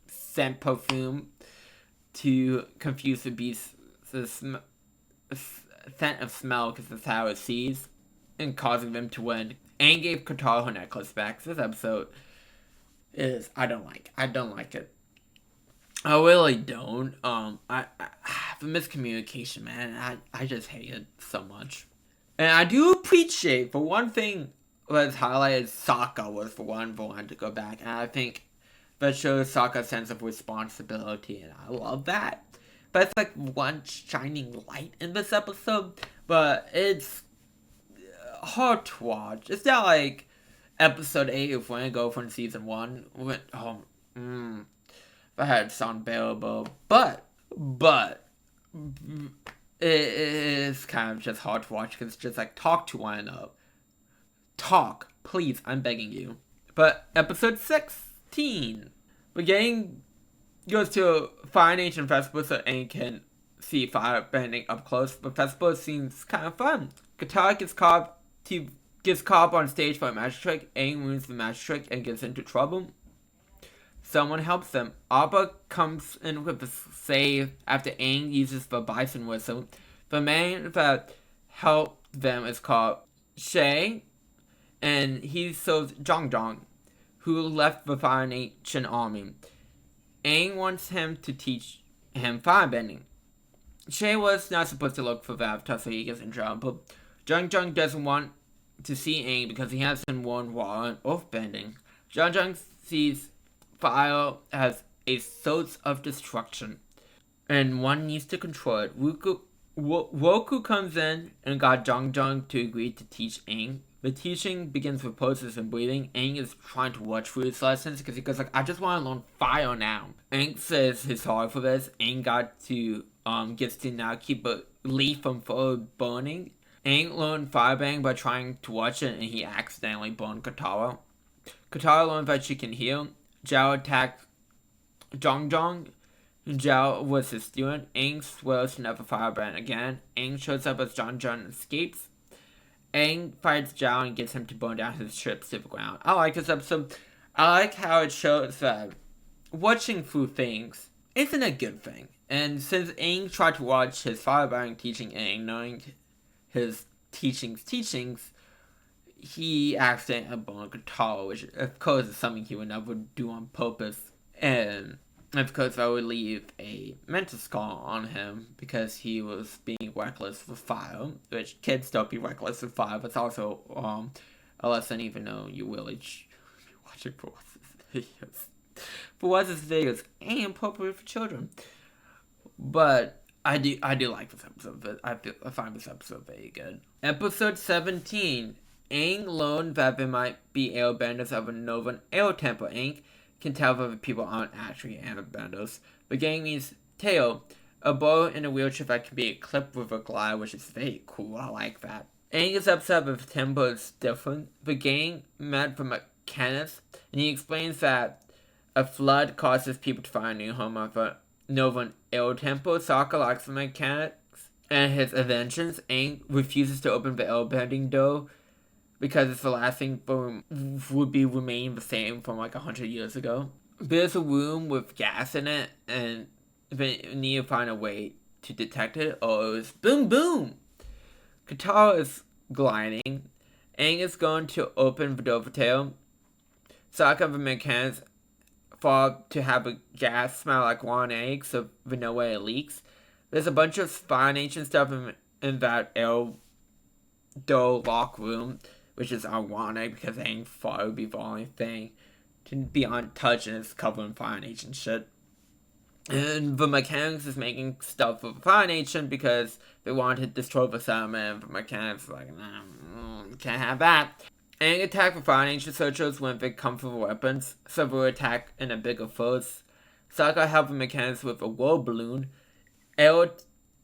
scent perfume to confuse the beast's scent of smell because that's how it sees, and causing them to win. Aang gave Katara her necklace back. So this episode is I don't like it. I really don't. I the miscommunication, man. I just hate it so much. And I do appreciate, for one thing, was highlighted Sokka was the one to go back, and I think that shows Sokka's sense of responsibility, and I love that. But it's like one shining light in this episode, but it's hard to watch. It's not like episode 8 of Fuego from season 1 went home. That had sound bearable, but it is kind of just hard to watch because it's just like talk to one another. Talk, please, I'm begging you. But episode 16, the gang goes to a fire ancient festival so Aang can see fire bending up close. The festival seems kind of fun. Katara gets caught on stage for a magic trick. Aang ruins the magic trick and gets into trouble. Someone helps them. Appa comes in with a save after Aang uses the bison whistle. The man that helped them is called Shay, and he serves Zhang, who left the Fire Nation army. Aang wants him to teach him firebending. Shay was not supposed to look for the avatar, so he gets in trouble. Zhang doesn't want to see Aang because he hasn't worn water and earthbending. Zhang sees fire as a source of destruction, and one needs to control it. Roku comes in and got Zhang to agree to teach Aang. The teaching begins with poses and breathing. Aang is trying to watch through his lessons because he goes like, I just want to learn fire now. Aang says he's sorry for this. Aang gets to now keep a leaf from burning. Aang learned firebang by trying to watch it, and he accidentally burned Katara. Katara learned that she can heal. Zhao attacked Zhang. Zhao was his student. Aang swears to never firebrand again. Aang shows up as Zhang and escapes. Aang fights Zhao and gets him to burn down his ships to the ground. I like this episode. I like how it shows that watching through things isn't a good thing. And since Aang tried to watch his firebrand teaching Aang, knowing his teachings, he accidentally burned Katara, which of course is something he would never do on purpose. And of course that would leave a mental scar on him because he was being reckless with fire, which kids don't be reckless with fire. That's also a lesson even though you really should be watching for videos. For Waz's videos ain't appropriate for children. But I do like this episode, but I find this episode very good. Episode 17. Aang learned that there might be airbenders of a Novan Air Temple. Aang can tell that the people aren't actually airbenders. The gang meets Teo, a boy in a wheelchair that can be equipped with a glide, which is very cool. I like that. Aang is upset that the temple is different. The gang met the mechanics, and he explains that a flood causes people to find a new home of a Novan Air Temple. Sokka likes the mechanics and his inventions. Aang refuses to open the airbending door because it's the last thing would remain the same from like 100 years ago. There's a room with gas in it, and they need to find a way to detect it. Oh, it was boom boom. Katara is gliding. Aang is going to open Vidova tail. Sokka and the mechanics fall to have a gas smell like raw egg, so we know where it leaks. There's a bunch of Fire Nation stuff in that Eldo lock room, which is ironic because Aang thought it would be the only thing to be untouched and it's covered in Fire Nation shit. And the mechanics is making stuff for the Fire Nation because they want to destroy the settlement, and the mechanics are like, nah, can't have that. Aang attack the Fire Nation soldiers when they come for weapons, so they'll attack in a bigger force. Sokka helps the mechanics with a war balloon. Air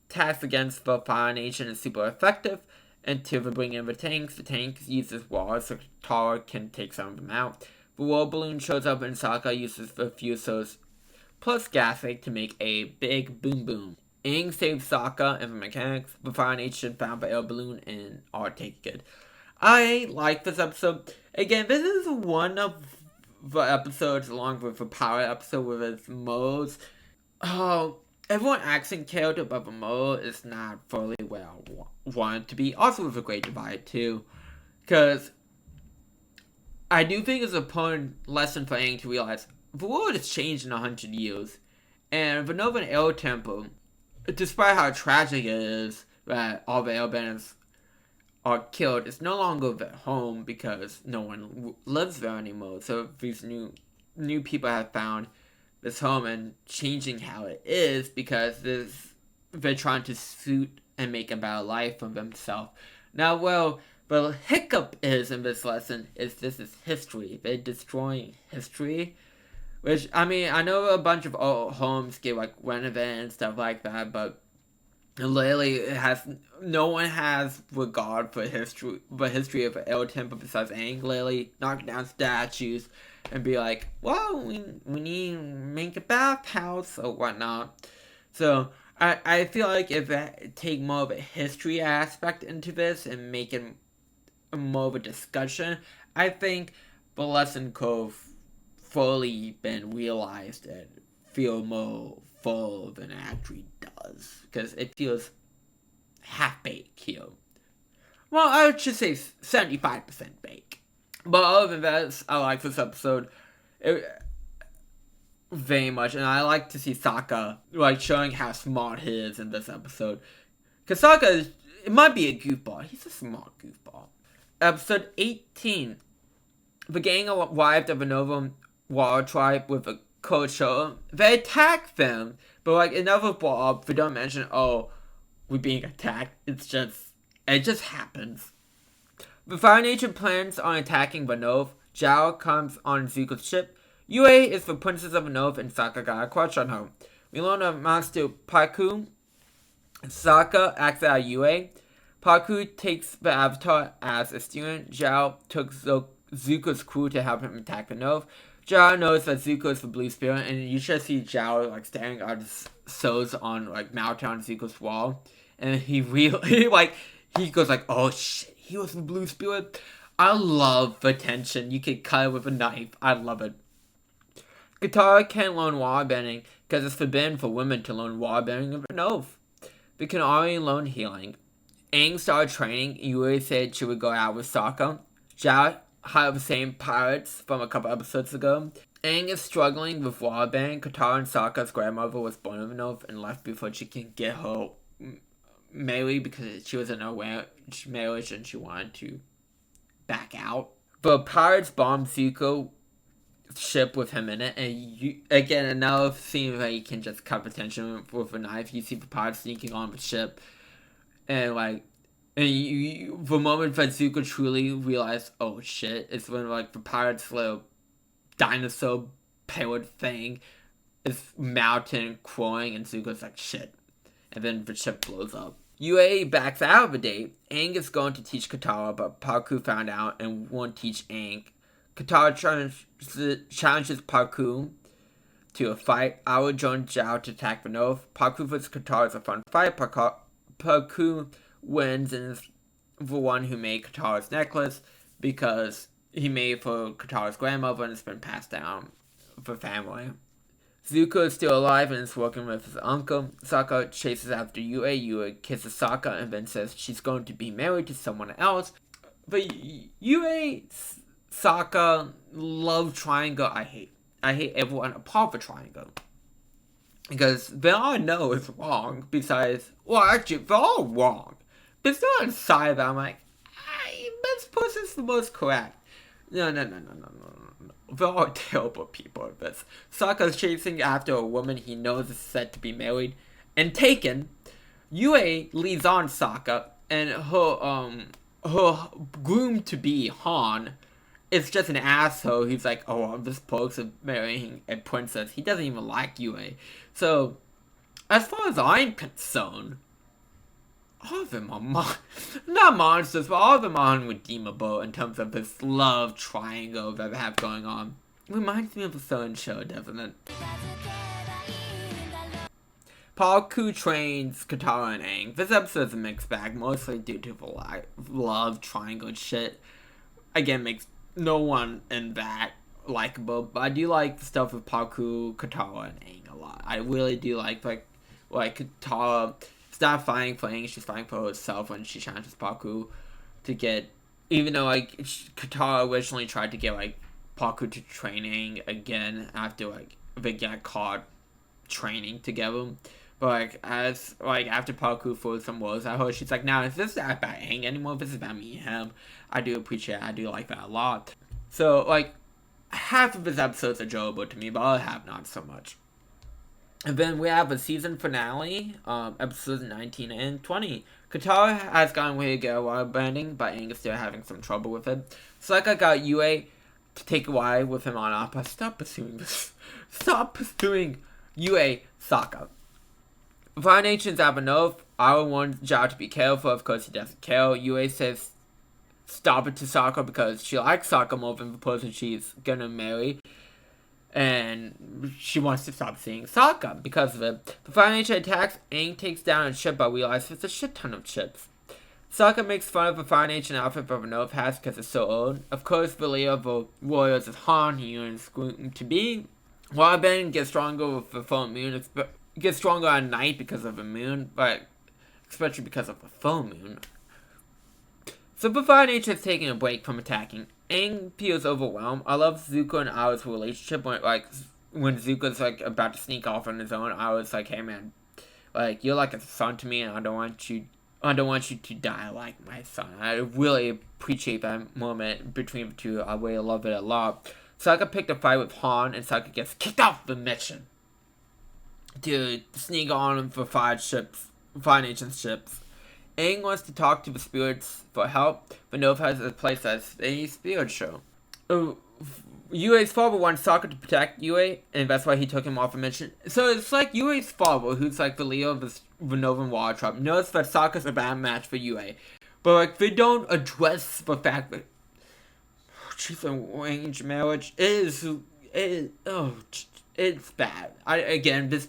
attacks against the Fire Nation is super effective until they bring in the tanks. The tanks uses walls so Katara can take some of them out. The war balloon shows up and Sokka uses the fuses plus gas egg to make a big boom boom. Aang saves Sokka and the mechanics. The Fire Nation found the air balloon and are taken good. I like this episode. Again, this is one of the episodes along with the power episode with its modes. Oh, everyone accent character, but the mode is not fully where I want it to be. Also with a Great Divide too. Because I do think it's a important lesson for Aang to realize the world has changed in 100 years. And the Nova and Air Temple, despite how tragic it is that all the airbenders are killed, it's no longer their home because no one lives there anymore. So these new people have found this home and changing how it is because they're trying to suit and make a better life for themselves. Now, well, the hiccup is in this lesson is this is history. They're destroying history. Which, I mean, I know a bunch of old homes get, like, renovated and stuff like that, but lately, no one has regard for the history of El Temple besides Aang. Lately, knocking down statues and be like, well, we need to make a bathhouse or whatnot. So, I feel like if they take more of a history aspect into this and make it more of a discussion, I think the lesson could fully been realized and feel more full than it actually does. Because it feels half-baked here. Well, I should say 75% baked. But other than that, I like this episode very much. And I like to see Sokka, like, showing how smart he is in this episode. Because Sokka, it might be a goofball. He's a smart goofball. Episode 18. The gang arrived at the Nova Water Tribe with a culture. They attack them, but like it never brought up. They don't mention, oh, we're being attacked. It just happens. The Fire Nation plans on attacking the Nova. Zhao comes on Zuko's ship. Yue is the princess of the Nova, and Sokka got a crush on her. We learn of Master Parku. Sokka acts out Yue. Parku takes the Avatar as a student. Zhao took Zuko's crew to help him attack the Nova. Zhao knows that Zuko is the blue spirit, and you should see Zhao like staring at his souls on like mounted on Zuko's wall, and he goes like, oh shit, he was the blue spirit. I love the tension. You can cut it with a knife. I love it. Katara can't learn waterbending because it's forbidden for women to learn waterbending of a Nova. They can only learn healing. Aang started training. Yue said she would go out with Sokka. Zhao hired the same pirates from a couple episodes ago. Aang is struggling with waterbending. Katara and Sokka's grandmother was born of a Nova and left before she can get her melee because she was in a marriage and she wanted to back out. The pirates bombed Zuko ship with him in it, and again another scene where you can just cut the tension with a knife. You see the pirates sneaking on the ship, and like. And the moment that Zuko truly realized, oh shit, is when like the pirate's little dinosaur powered thing is mountain crawling and Zuko's like shit. And then the ship blows up. Yue backs out of the date. Aang is going to teach Katara, but Parku found out and won't teach Aang. Katara challenges Parku to a fight. I will join Zhao to attack the Nova. Parku vs. Katara is a fun fight. Parku wins and is the one who made Katara's necklace because he made for Katara's grandmother and it's been passed down for family. Zuko is still alive and is working with his uncle. Sokka chases after Yue. Yue kisses Sokka and then says she's going to be married to someone else. But Yue, Sokka, love triangle. I hate everyone apart from triangle. Because they all know it's wrong. Besides, well, actually, they're all wrong. But still inside that, I'm like, this person's the most correct. No. They're all terrible people at this. Sokka's chasing after a woman he knows is set to be married and taken. Yue leads on Sokka, and her groom to be Han is just an asshole. He's like, oh, I'm just supposed to marrying a princess. He doesn't even like Yue. So, as far as I'm concerned, all of them are not monsters, but all of them are unredeemable in terms of this love triangle that they have going on. Reminds me of a certain show, doesn't it? Paku trains Katara and Aang. This episode's a mixed bag, mostly due to the love triangle shit. Again, makes no one in that likable, but I do like the stuff with Paku, Katara, and Aang a lot. I really do like Katara. Not fighting for Aang, she's fighting for herself when she challenges Paku to get, even though Katara originally tried to get Paku to training again after they got caught training together, but after Paku threw some words at her, she's like, now is this not about Aang anymore? This is about me and him. I do appreciate it. I do like that a lot. So half of his episodes are enjoyable to me, but other half not so much. And then we have a season finale, episodes 19 and 20. Katara has gotten way to get a water bending, but Aang is still having some trouble with it. Sokka got Yue to take a ride with him on Appa. Stop pursuing this. Stop pursuing Yue, Sokka. Fire Nations have an oath. Arrow warns Zhao to be careful, of course he doesn't care. Yue says stop it to Sokka because she likes Sokka more than the person she's gonna marry. And she wants to stop seeing Sokka because of it. The Fire Nation attacks. Aang takes down a ship, but realizes there's a shit ton of ships. Sokka makes fun of the Fire Nation outfit that Vanova has because it's so old. Of course, the leader of the warriors is Han, he earns to be. Waterbending gets stronger with the full moon. It gets stronger at night because of the moon, but especially because of the full moon. So the Fire Nation is taking a break from attacking. Aang feels overwhelmed. I love Zuko and Ao's relationship when Zuko's about to sneak off on his own. Ao's like, hey man, you're like a son to me, and I don't want you to die like my son. I really appreciate that moment between the two. I really love it a lot. Sokka picked a fight with Han, and Sokka gets kicked off the mission to sneak on for Fire Nation ships. Aang wants to talk to the spirits for help, but Nova has a place as a spirit show. Yue's father wants Sokka to protect Yue, and that's why he took him off the mission. So it's like Yue's father, who's the leader of the Novan Water Tribe, knows that Sokka's a bad match for Yue. But they don't address the fact that she's an arranged marriage. It's bad. The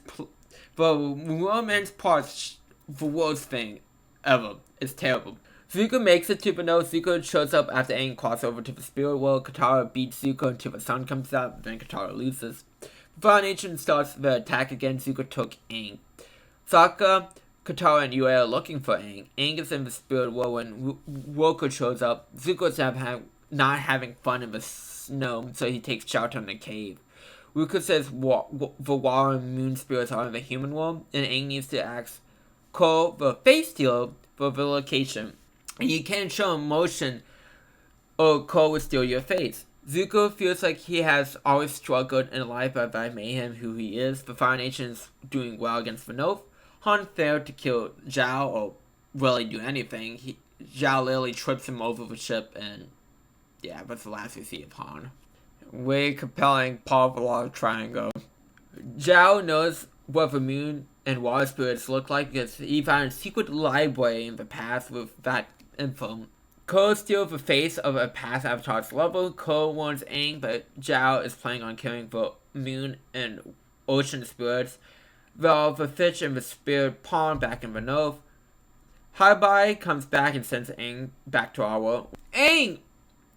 romance part's the worst thing ever. It's terrible. Zuko makes it to Beno. Zuko shows up after Aang crosses over to the spirit world. Katara beats Zuko until the sun comes out, then Katara loses. The Fire Nation starts the attack again. Zuko took Aang. Sokka, Katara, and Yue are looking for Aang. Aang is in the spirit world when Roku shows up. Zuko's not having fun in the snow, so he takes shelter in the cave. Ruka says the water and moon spirits are in the human world, and Aang needs to ask Ko, the face stealer, for the location. And you can't show emotion or Ko will steal your face. Zuko feels like he has always struggled in life, but I made him who he is. The Fire Nation is doing well against the North. Han failed to kill Zhao or really do anything. Zhao literally trips him over the ship, and yeah, that's the last we see of Han. Way compelling powerful triangle. Zhao knows what the moon and water spirits look like because he found a secret library in the past with that info. Ko steals the face of a past avatar's lover. Ko warns Aang, but Zhao is planning on killing the moon and ocean spirits. While the fish in the spirit pond back in the north. Haibai comes back and sends Aang back to our world. Aang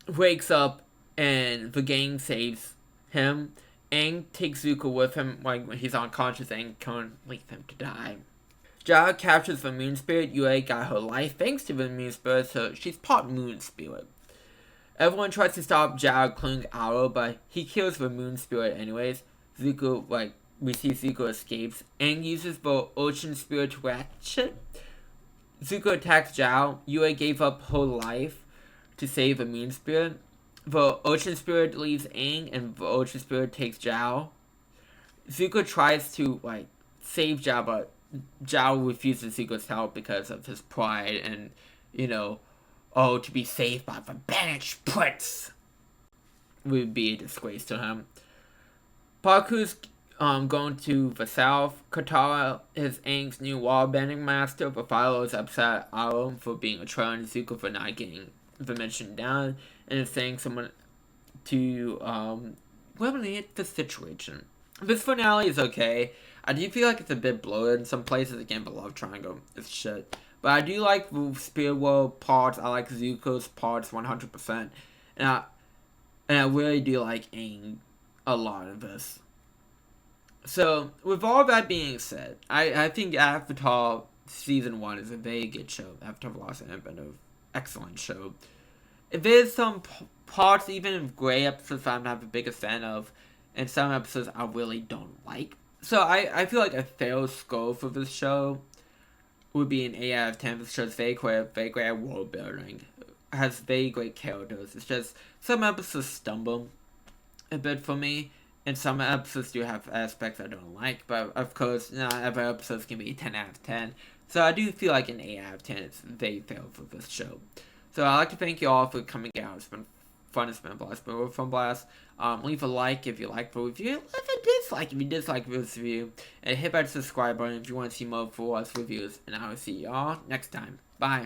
wakes up and the gang saves him. Aang takes Zuko with him when he's unconscious and can't leave him to die. Zhao captures the moon spirit. Yue got her life thanks to the moon spirit, so she's part moon spirit. Everyone tries to stop Zhao killing Arrow, but he kills the moon spirit anyways. Zuko, we see Zuko escapes. Aang uses the ocean spirit to ratchet. Zuko attacks Zhao. Yue gave up her life to save the moon spirit. The ocean spirit leaves Aang, and the ocean spirit takes Zhao. Zuko tries to, save Zhao, but Zhao refuses Zuko's help because of his pride and, to be saved by the banished prince would be a disgrace to him. Parku's going to the south. Katara is Aang's new wall-bending master, but Philo is upset at Arrow for being a troll and Zuko for not getting the mission down, and is saying someone to eliminate the situation. This finale is okay. I do feel like it's a bit bloated in some places. Again, the love triangle is shit. But I do like the Spirit World parts. I like Zuko's parts 100%. And I really do like Aang a lot of this. So, with all that being said, I think Avatar Season 1 is a very good show. Avatar The Last Airbender, excellent show. There's some parts, even of gray episodes, I'm not the biggest fan of, and some episodes I really don't like. So I feel like a fair score for this show would be an 8 out of 10. This show's very great world building. Has very great characters. It's just some episodes stumble a bit for me, and some episodes do have aspects I don't like, but of course, not every episode can be 10 out of 10. So I do feel like an 8 out of 10 is very fair for this show. So I'd like to thank you all for coming out. It's been fun. It's been a blast. It's been a fun blast. Leave a like if you like the review. Leave a dislike if you dislike this review. And hit that subscribe button if you want to see more full reviews. And I will see y'all next time. Bye.